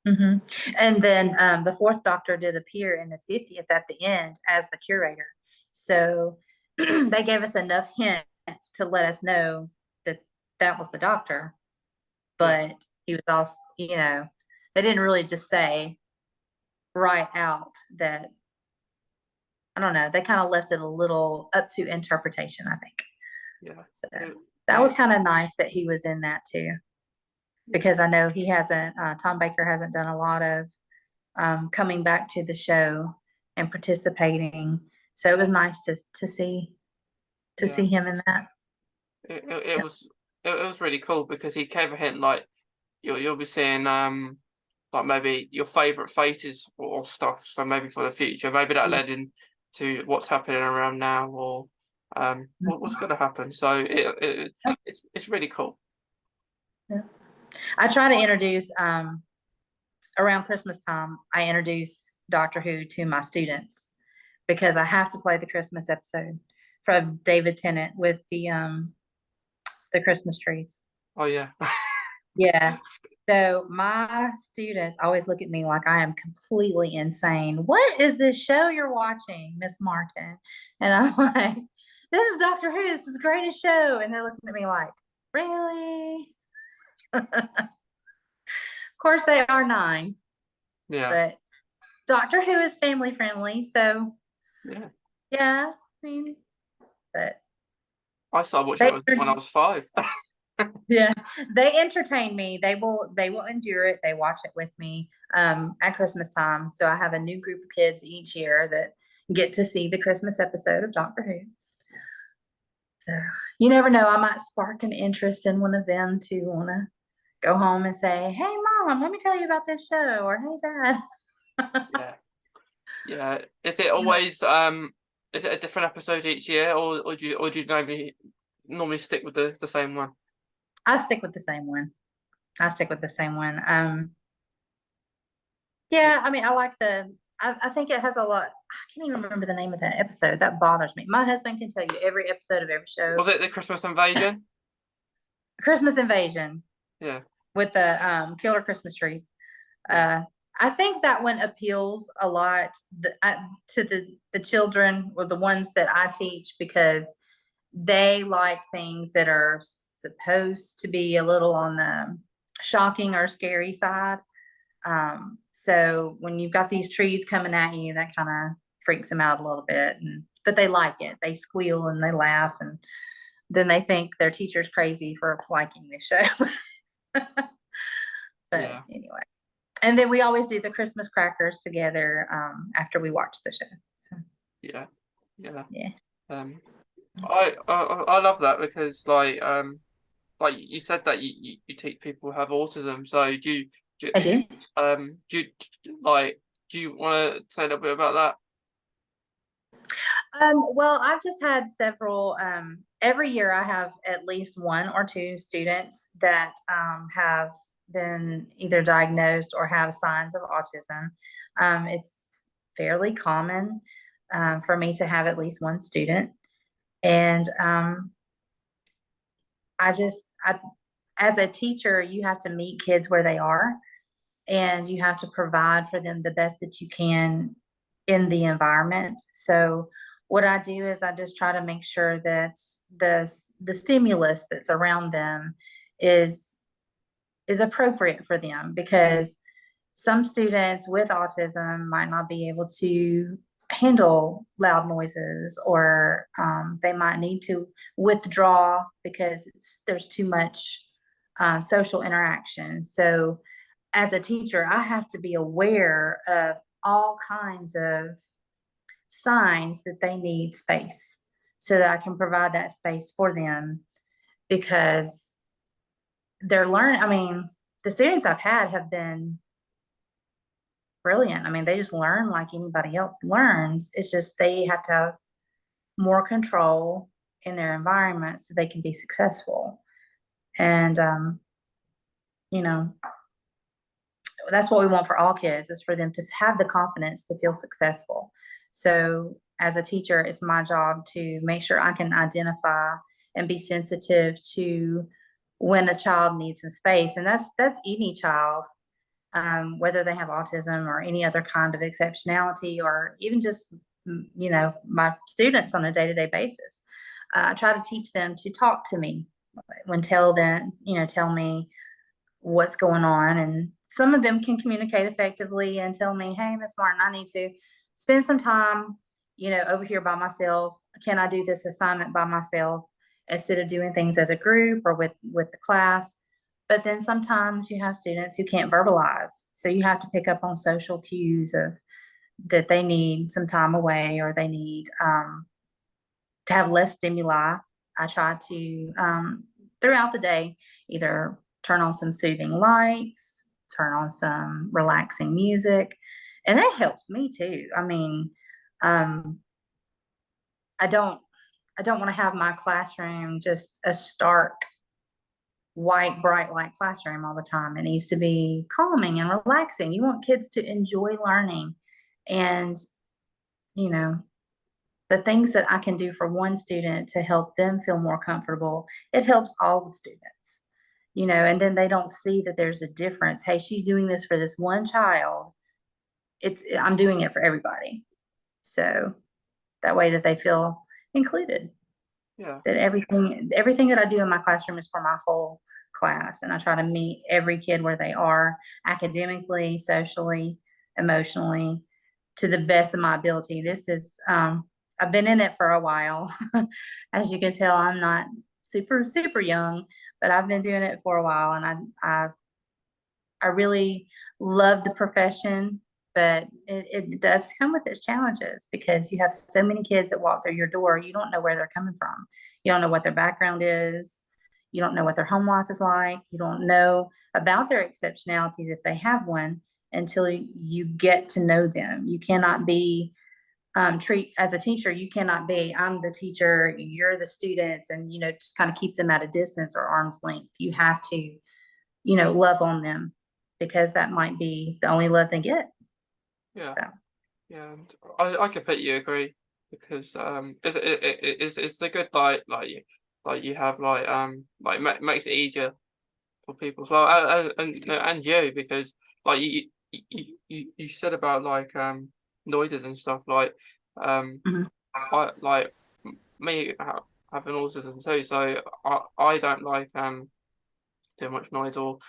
Hmm. And then the fourth Doctor did appear in the 50th at the end as the curator. So they gave us enough hints to let us know that that was the Doctor. Yeah, But he was also, they didn't really just say right out that, I don't know, they kind of left it a little up to interpretation, I think. yeah. So It, that was it, kind of nice that he was in that too, because I know he hasn't, Tom Baker hasn't done a lot of coming back to the show and participating. So it was nice to yeah. see him in that. It was it was really cool because he gave a hint like you'll be seeing like maybe your favorite faces or stuff. So maybe for the future, maybe that led in to what's happening around now or what's going to happen. So it's really cool. Yeah. I try to introduce around Christmas time. I introduce Doctor Who to my students because I have to play the Christmas episode from David Tennant with the Christmas trees. Oh yeah, Yeah. So my students always look at me like I am completely insane. What is this show you're watching, Miss Martin? And I'm like, this is Doctor Who. This is the greatest show. And they're looking at me like, really? Of course, they are 9, yeah, but Doctor Who is family friendly. So yeah. yeah, I mean, but I started watching they, it when I was 5. yeah, they entertain me. They will endure it. They watch it with me at Christmas time. So I have a new group of kids each year that get to see the Christmas episode of Doctor Who. So you never know, I might spark an interest in one of them to want to go home and say, "Hey, mom, let me tell you about this show," or "Hey, dad." Yeah, yeah. Is it always is it a different episode each year, or do you normally stick with the same one? I stick with the same one. I stick with the same one. Yeah, I mean, I like I think it has a lot. I can't even remember the name of that episode. That bothers me. My husband can tell you every episode of every show. Was it the Christmas Invasion? Christmas Invasion Yeah, with the killer Christmas trees. yeah, Uh, I think that one appeals a lot to the children or the ones that I teach because they like things that are supposed to be a little on the shocking or scary side. So when you've got these trees coming at you, that kind of freaks them out a little bit. But they like it. They squeal and they laugh, and then they think their teacher's crazy for liking this show. But yeah, anyway, and then we always do the Christmas crackers together after we watch the show. So yeah, yeah. yeah, Um, I love that because like you said that you teach people who have autism. So do I do. do you, like do you want to say a little bit about that? Well, I've just had several. Every year, I have at least 1 or 2 students that have been either diagnosed or have signs of autism. It's fairly common for me to have at least one student, and as a teacher, you have to meet kids where they are, and you have to provide for them the best that you can in the environment. So what I do is I just try to make sure that the stimulus that's around them is appropriate for them because some students with autism might not be able to handle loud noises, or they might need to withdraw because there's too much social interaction. So as a teacher, I have to be aware of all kinds of signs that they need space so that I can provide that space for them, because they're learning. I mean, the students I've had have been brilliant. I mean, they just learn like anybody else learns. It's just they have to have more control in their environment so they can be successful. And, you know, that's what we want for all kids, is for them to have the confidence to feel successful. So as a teacher, it's my job to make sure I can identify and be sensitive to when a child needs some space. And that's any child, whether they have autism or any other kind of exceptionality, or even just, my students on a day-to-day basis. I try to teach them to talk to me tell me what's going on. And some of them can communicate effectively and tell me, hey, Miss Martin, I need to spend some time, over here by myself. Can I do this assignment by myself instead of doing things as a group or with the class? But then sometimes you have students who can't verbalize. So you have to pick up on social cues of that they need some time away, or they need to have less stimuli. I try to, throughout the day, either turn on some soothing lights, turn on some relaxing music. And that helps me too. I mean, I don't want to have my classroom just a stark white, bright light classroom all the time. It needs to be calming and relaxing. You want kids to enjoy learning. And, the things that I can do for one student to help them feel more comfortable, it helps all the students, and then they don't see that there's a difference. Hey, she's doing this for this one child. I'm doing it for everybody. So that way that they feel included. Yeah. That everything that I do in my classroom is for my whole class. And I try to meet every kid where they are, academically, socially, emotionally, to the best of my ability. This is, I've been in it for a while. As you can tell, I'm not super, super young, but I've been doing it for a while, and I really love the profession, but it does come with its challenges, because you have so many kids that walk through your door. You don't know where they're coming from. You don't know what their background is. You don't know what their home life is like. You don't know about their exceptionalities, if they have one, until you get to know them. You cannot be as a teacher, you cannot be, I'm the teacher, you're the students, and, just kind of keep them at a distance or arm's length. You have to, love on them, because that might be the only love they get. Yeah. So. Yeah, and I completely agree, because it's the good, like you have makes it easier for people as well, and you, because like you said about noises and stuff, Mhm. I like me having autism too, so I don't like too much noise, or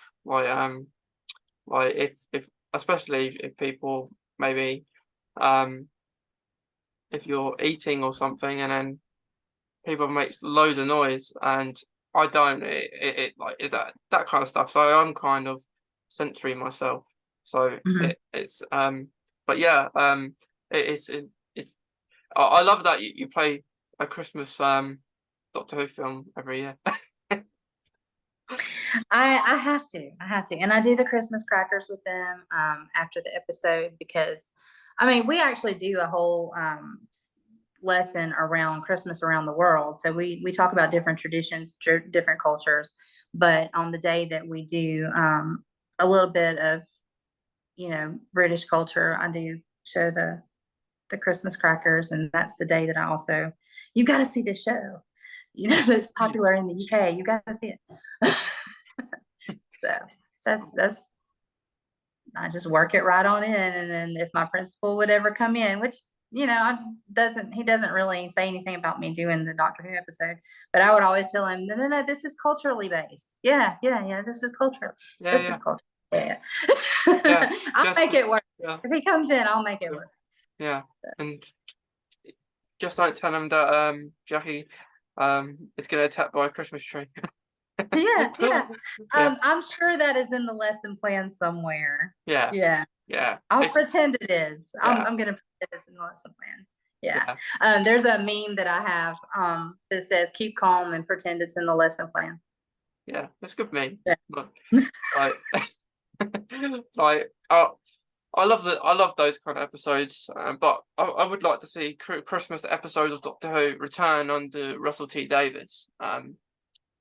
like if especially if people maybe um if you're eating or something, and then people make loads of noise, and I don't, that kind of stuff. So I'm kind of sensory myself. So Mhm. but yeah, it's I love that you play a Christmas Doctor Who film every year. I have to, and I do the Christmas crackers with them after the episode, because I mean, we actually do a whole lesson around Christmas around the world. So we talk about different traditions, different cultures, but on the day that we do a little bit of, British culture, I do show the Christmas crackers, and that's the day that I also, you got to see this show. It's popular in the UK. You got to see it. So that's I just work it right on in. And then if my principal would ever come in, which, he doesn't really say anything about me doing the Doctor Who episode, but I would always tell him, no, this is culturally based. Yeah, this is cultural. Yeah, This is yeah, culture. Yeah. Yeah, I'll just make it work. yeah, If he comes in, I'll make it work. yeah, and just don't tell him that Jackie is getting attacked by a Christmas tree. Yeah, yeah. Yeah, I'm sure that is in the lesson plan somewhere. yeah, Yeah. yeah. I'll It's pretend it is. yeah, I'm gonna pretend it's in the lesson plan. Yeah. yeah, There's a meme that I have that says keep calm and pretend it's in the lesson plan. yeah. It's good me. Yeah. But like, like I love those kind of episodes. But I would like to see Christmas episodes of Doctor Who return under Russell T Davies.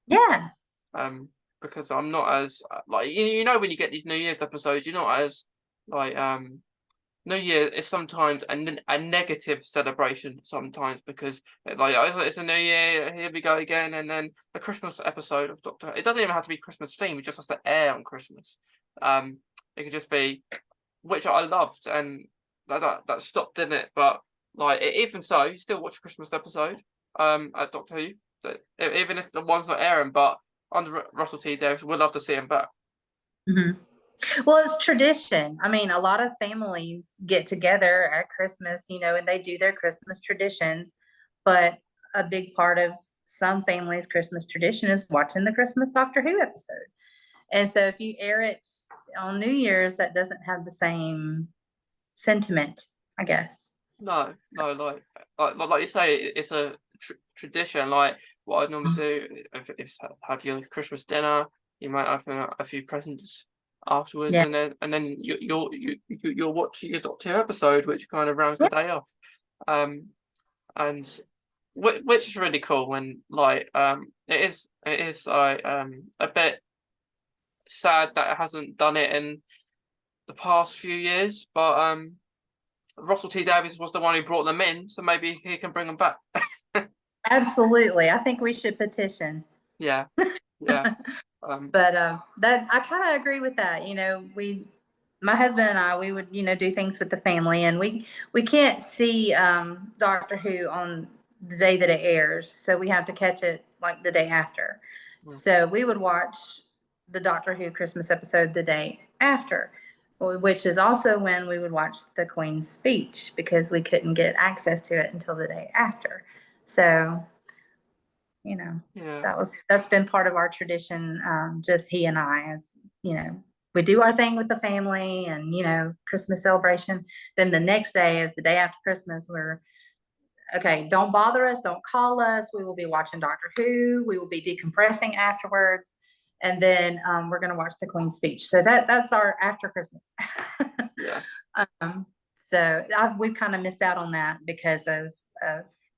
Yeah. Um, because I'm not as like you know when you get these New Year's episodes, you're not as like New Year is sometimes a negative celebration sometimes because like it's a new year, here we go again, and then the Christmas episode of Doctor. It doesn't even have to be Christmas themed; it just has to air on Christmas. It could just be, which I loved, and that stopped, didn't it? But like even so, you still watch a Christmas episode at Doctor Who, even if the one's not airing. But under Russell T Davies, we'd love to see him back. Mhm. Well, it's tradition. I mean, a lot of families get together at Christmas, and they do their Christmas traditions, but a big part of some families' Christmas tradition is watching the Christmas Doctor Who episode. And so if you air it on New Year's, that doesn't have the same sentiment, I guess. No, no, like you say, it's a tradition. Like what I normally do is have your Christmas dinner. You might have a few presents afterwards, Yeah. and then you'll watch your Doctor Who episode, which kind of rounds the day off. And which is really cool. When like it is like a bit sad that it hasn't done it in the past few years, but Russell T Davies was the one who brought them in, so maybe he can bring them back. Absolutely. I think we should petition. Yeah, yeah, But that I kind of agree with that. My husband and I, we would, do things with the family, and we can't see Doctor Who on the day that it airs, so we have to catch it like the day after. mm, So we would watch the Doctor Who Christmas episode the day after, which is also when we would watch the Queen's speech because we couldn't get access to it until the day after. So, yeah, that's been part of our tradition. Just he and I, as we do our thing with the family and Christmas celebration. Then the next day is the day after Christmas. We're okay. Don't bother us. Don't call us. We will be watching Doctor Who. We will be decompressing afterwards, and then we're going to watch the Queen's speech. So that's our after Christmas. yeah, So we've kind of missed out on that because of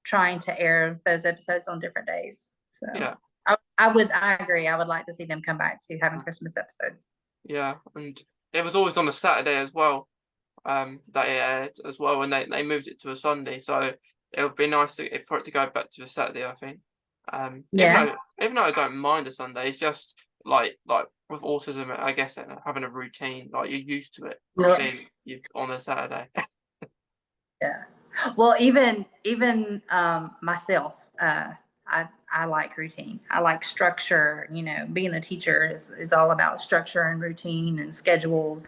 trying to air those episodes on different days. So yeah, I agree. I would like to see them come back to having Christmas episodes. yeah. And it was always on a Saturday as well. That it aired as well, and they moved it to a Sunday, so it would be nice for it to go back to a Saturday, I think. Yeah. Even though I don't mind a Sunday, it's just like with autism, I guess having a routine, like you're used to it Yeah. being you on a Saturday. Yeah. Well, even myself, I like routine. I like structure. Being a teacher is all about structure and routine and schedules,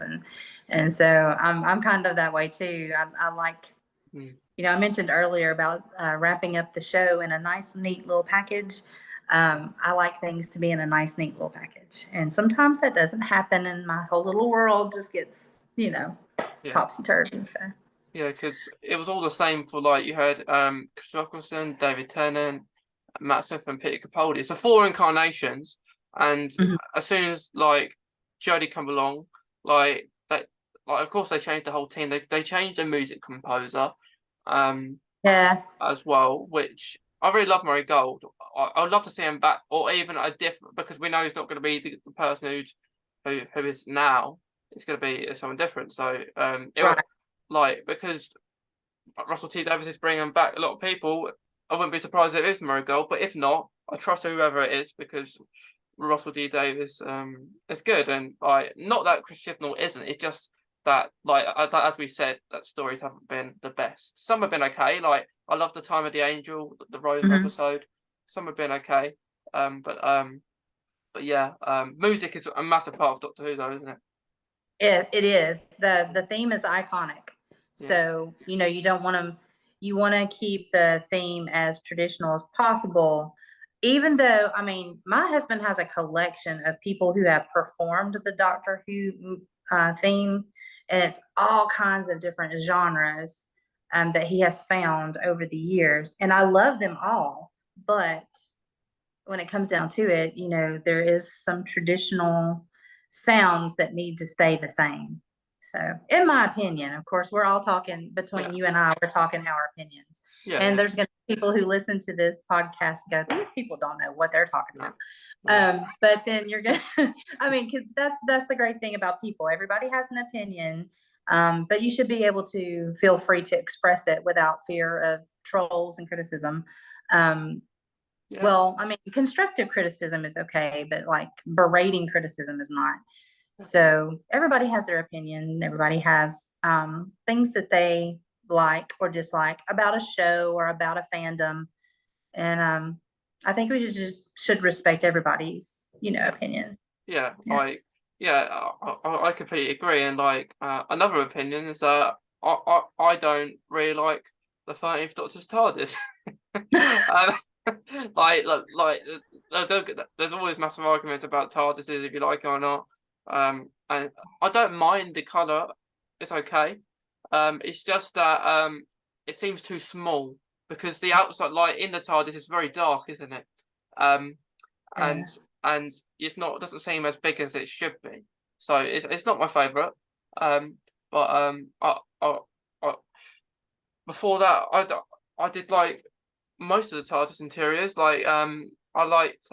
and so I'm kind of that way too. I like, Mm, I mentioned earlier about wrapping up the show in a nice, neat little package. I like things to be in a nice, neat little package, and sometimes that doesn't happen, and my whole little world just gets yeah. topsy turvy. So. Yeah, because it was all the same for like you had Chris Eccleston, David Tennant, Matt Smith, and Peter Capaldi. It's the four incarnations, and Mhm. as soon as like Jodie come along, like that, like of course they changed the whole team. They changed the music composer, um, Yeah. as well, which I really love Murray Gold. I'd love to see him back, or even a different because we know he's not going to be the person who is now. It's going to be someone different. So Right. like because Russell T Davies is bringing back a lot of people. I wouldn't be surprised if it is Murray Gold, but if not, I trust whoever it is because Russell T Davies is good, and like not that Chris Chibnall isn't. It's just that like as we said, that stories haven't been the best. Some have been okay. Like I love the Time of the Angel, the Rose Mhm. episode. Some have been okay. But yeah, music is a massive part of Doctor Who, though, isn't it? It is. The theme is iconic. Yeah, So, you don't want to, you want to keep the theme as traditional as possible. Even though, I mean, my husband has a collection of people who have performed the Doctor Who theme, and it's all kinds of different genres that he has found over the years. And I love them all. But when it comes down to it, there is some traditional sounds that need to stay the same. So, in my opinion, of course, we're all talking between yeah, you and I, we're talking our opinions. yeah, And yeah. there's going to be people who listen to this podcast and go, these people don't know what they're talking No, about. no, But then you're going to, I mean, cause that's the great thing about people. Everybody has an opinion. But you should be able to feel free to express it without fear of trolls and criticism. Um, yeah, well, I mean, constructive criticism is okay, but like berating criticism is not. yeah, So everybody has their opinion. Everybody has things that they like or dislike about a show or about a fandom. And I think we just should respect everybody's, yeah, opinion. yeah. Yeah. Like, yeah, I completely agree. And like, another opinion is that I don't really like the 13th Doctor's TARDIS. um, there's always massive arguments about TARDISes if you like it or not. And I don't mind the color; it's okay. It's just that it seems too small because the outside light in the TARDIS is very dark, isn't it? Um, and Yeah. and it's not doesn't seem as big as it should be. So it's not my favorite. Um, but I before that I did like most of the TARDIS interiors. Like I liked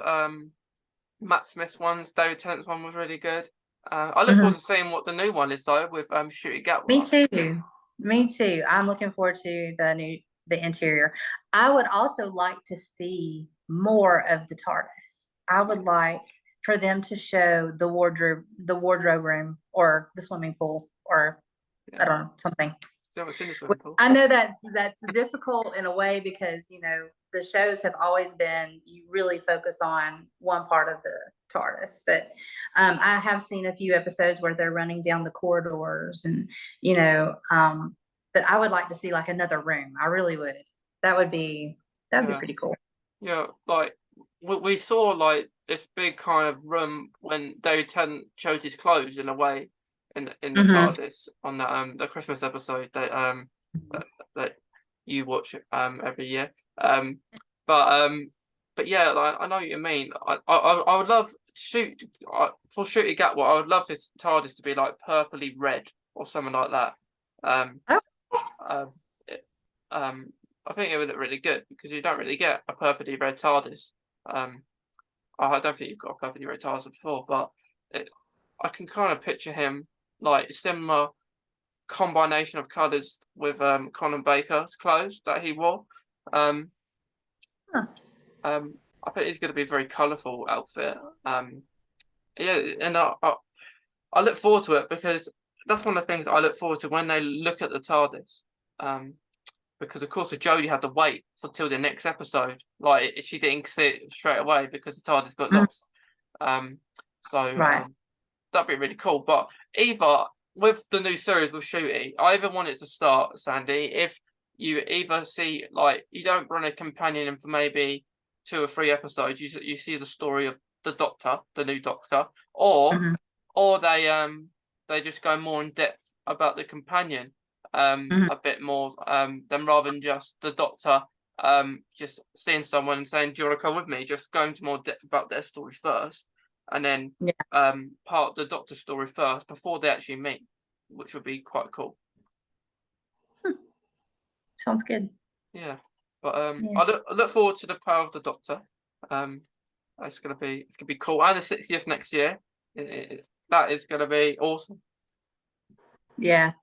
Matt Smith's ones. David Tennant's one was really good. I look Mhm. forward to seeing what the new one is though with Shooty Me Gatwa. too. Me too. I'm looking forward to the interior. I would also like to see more of the TARDIS. I Yeah, would like for them to show the wardrobe room or the swimming pool or yeah. I don't know, something. Still haven't seen the swimming pool. I know that's difficult in a way because the shows have always been you really focus on one part of the TARDIS, but I have seen a few episodes where they're running down the corridors and but I would like to see like another room. I really would. That would be that would be Yeah, pretty cool. yeah. Like we saw like this big kind of room when David Tennant chose his clothes in a way in the Hmm. TARDIS on the Christmas episode that, that you watch every year. Um, but um, but yeah, like, I know what you mean. I would love for Shooty Gatwa. I would love his TARDIS to be like purpley red or something like that. Um, Oh, um, it, I think it would look really good because you don't really get a perfectly red TARDIS. Um, I don't think you've got a perfectly red TARDIS before, but I can kind of picture him like similar combination of colours with Conan Baker's clothes that he wore. Um, huh. I think it's going to be a very colourful outfit. Yeah, and I look forward to it because that's one of the things I look forward to when they look at the TARDIS. Um, because of course, if Jodie had to wait until the next episode, like she didn't see it straight away because the TARDIS got Mhm. lost. Um, so Right. that'd be really cool. But either with the new series with Shooty, I either want it to start, Sandy, if you either see like you don't run a companion in for maybe 2 or 3 episodes, you see the story of the Doctor, the new Doctor, or Hmm. or they just go more in depth about the companion Hmm. a bit more than rather than just the Doctor just seeing someone and saying, "Do you want to come with me?" Just going to more depth about their story first, and then Yeah. part of the Doctor story first before they actually meet, which would be quite cool. Sounds good. Yeah, but Yeah. I look forward to the power of the Doctor. Um, it's gonna be cool, and the 60th next year. That is gonna be awesome. Yeah.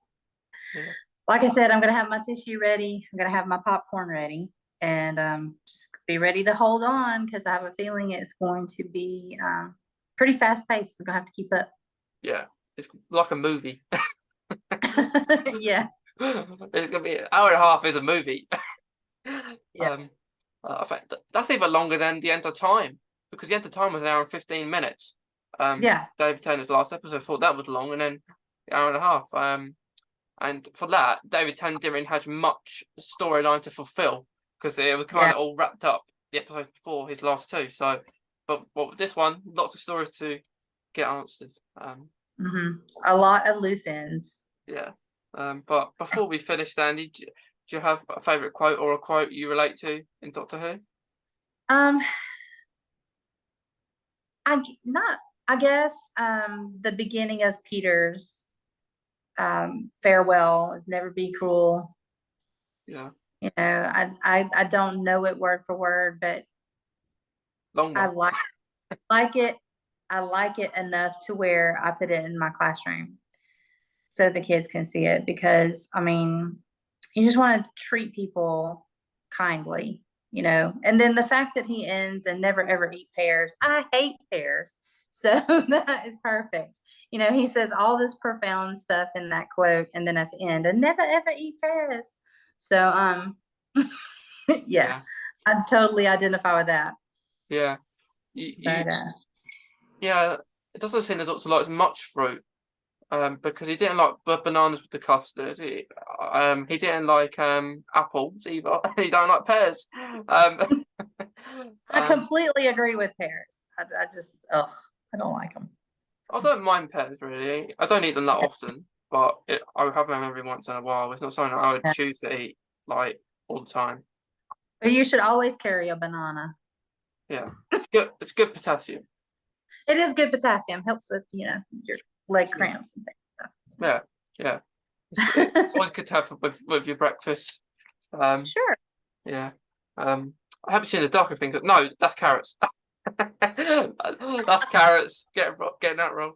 Yeah, Like I said, I'm gonna have my tissue ready. I'm gonna have my popcorn ready, and just be ready to hold on because I have a feeling it's going to be pretty fast paced. We're gonna have to keep up. yeah, it's like a movie. Yeah, It's gonna be an hour and a half is a movie. yeah, um, I think that's even longer than the end of time because the end of time was an hour and 15 minutes. yeah. David Tennant's last episode thought that was long, and then hour and a half. And for that, David Tennant didn't really have much storyline to fulfill because it was kind of all wrapped up the episodes before his last two. So, but with this one, lots of stories to get answered. A lot of loose ends. Yeah. But before we finish, Sandy, do you have a favourite quote or a quote you relate to in Doctor Who? I guess the beginning of Peter's farewell is never be cruel. Yeah. You know, I don't know it word for word, but Long I one. like it. I like it enough to where I put it in my classroom so the kids can see it, because I mean, you just want to treat people kindly, you know. And then the fact that he ends and never ever eat pears. I hate pears. So that is perfect. You know, he says all this profound stuff in that quote, and then at the end, and never ever eat pears. So yeah, I totally identify with that. Yeah. But yeah, it doesn't seem there's also like much fruit. Because he didn't like bananas with the custard. He didn't like apples either. He don't like pears. I completely agree with pears. I just, oh, I don't like them. I don't mind pears really. I don't eat them that often, but I have them every once in a while. It's not something I would choose to eat like all the time. But you should always carry a banana. Yeah, good. It's good potassium. It is good potassium. Helps with, you know, your leg cramps and things. Yeah. It's always good to have with your breakfast. Sure. Yeah. I haven't seen the darker things. No, that's carrots. That's carrots. Getting that wrong.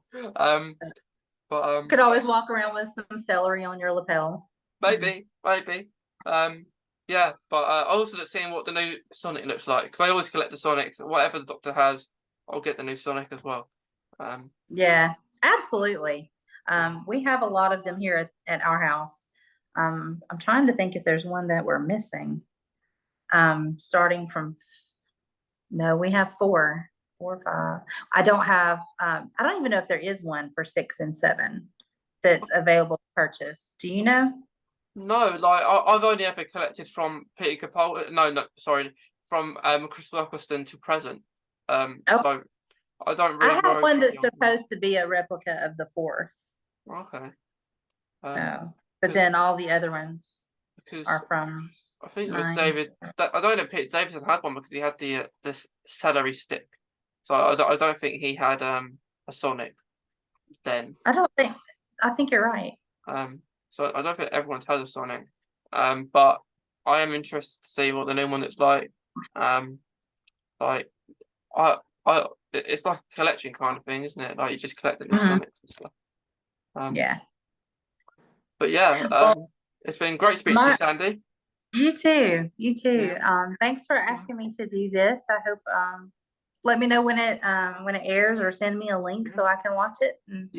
But Could always walk around with some celery on your lapel. maybe. Yeah, but I also seeing what the new Sonic looks like, because I always collect the Sonics. Whatever the Doctor has, I'll get the new Sonic as well. Yeah, absolutely. We have a lot of them here at our house. I'm trying to think if there's one that we're missing. Starting from, no, we have four or five. I don't have, I don't even know if there is one for 6 and 7 that's available to purchase. Do you know? No, like I've only ever collected from Peter Capaldi. No, sorry, from Crystal Eccleston to present. So I don't really. I have one that's supposed to be a replica of the 4th. Okay. But then all the other ones are from. I think it was David. I don't know. David had one because he had the celery stick. So I don't think he had a Sonic then. I think you're right. So I don't think everyone's had a Sonic. But I am interested to see what the new one looks like. Like it's like a collection kind of thing, isn't it? Like you just collect the new Sonics and stuff. Yeah. But yeah, it's been great speaking to you, Sandy. You too. Yeah. Thanks for asking me to do this. I hope let me know when it airs, or send me a link so I can watch it and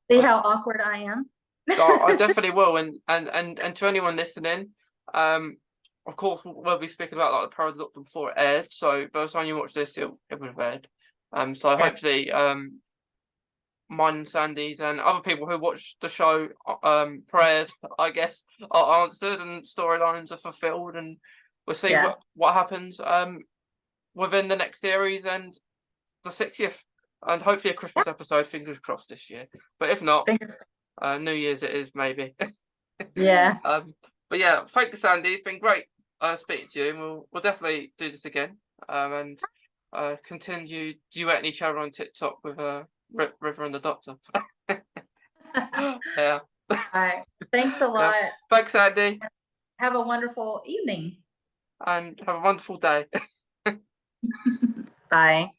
see how awkward I am. I definitely will, and to anyone listening, of course we'll be speaking about like the Power of the Doctor before it aired. So by the time you watch this, it would have aired. So hopefully mine and Sandy's and other people who watch the show prayers, I guess, are answered and storylines are fulfilled, and we'll see what happens within the next series and the 60th, and hopefully a Christmas episode, fingers crossed, this year. But if not, New Year's it is, maybe. Yeah. But yeah, thank you, Sandy. It's been great speaking to you, and we'll definitely do this again, and continue duetting each other on TikTok with River and the Doctor. Yeah. All right. Thanks a lot. Thanks, Andy. Have a wonderful evening. And have a wonderful day. Bye.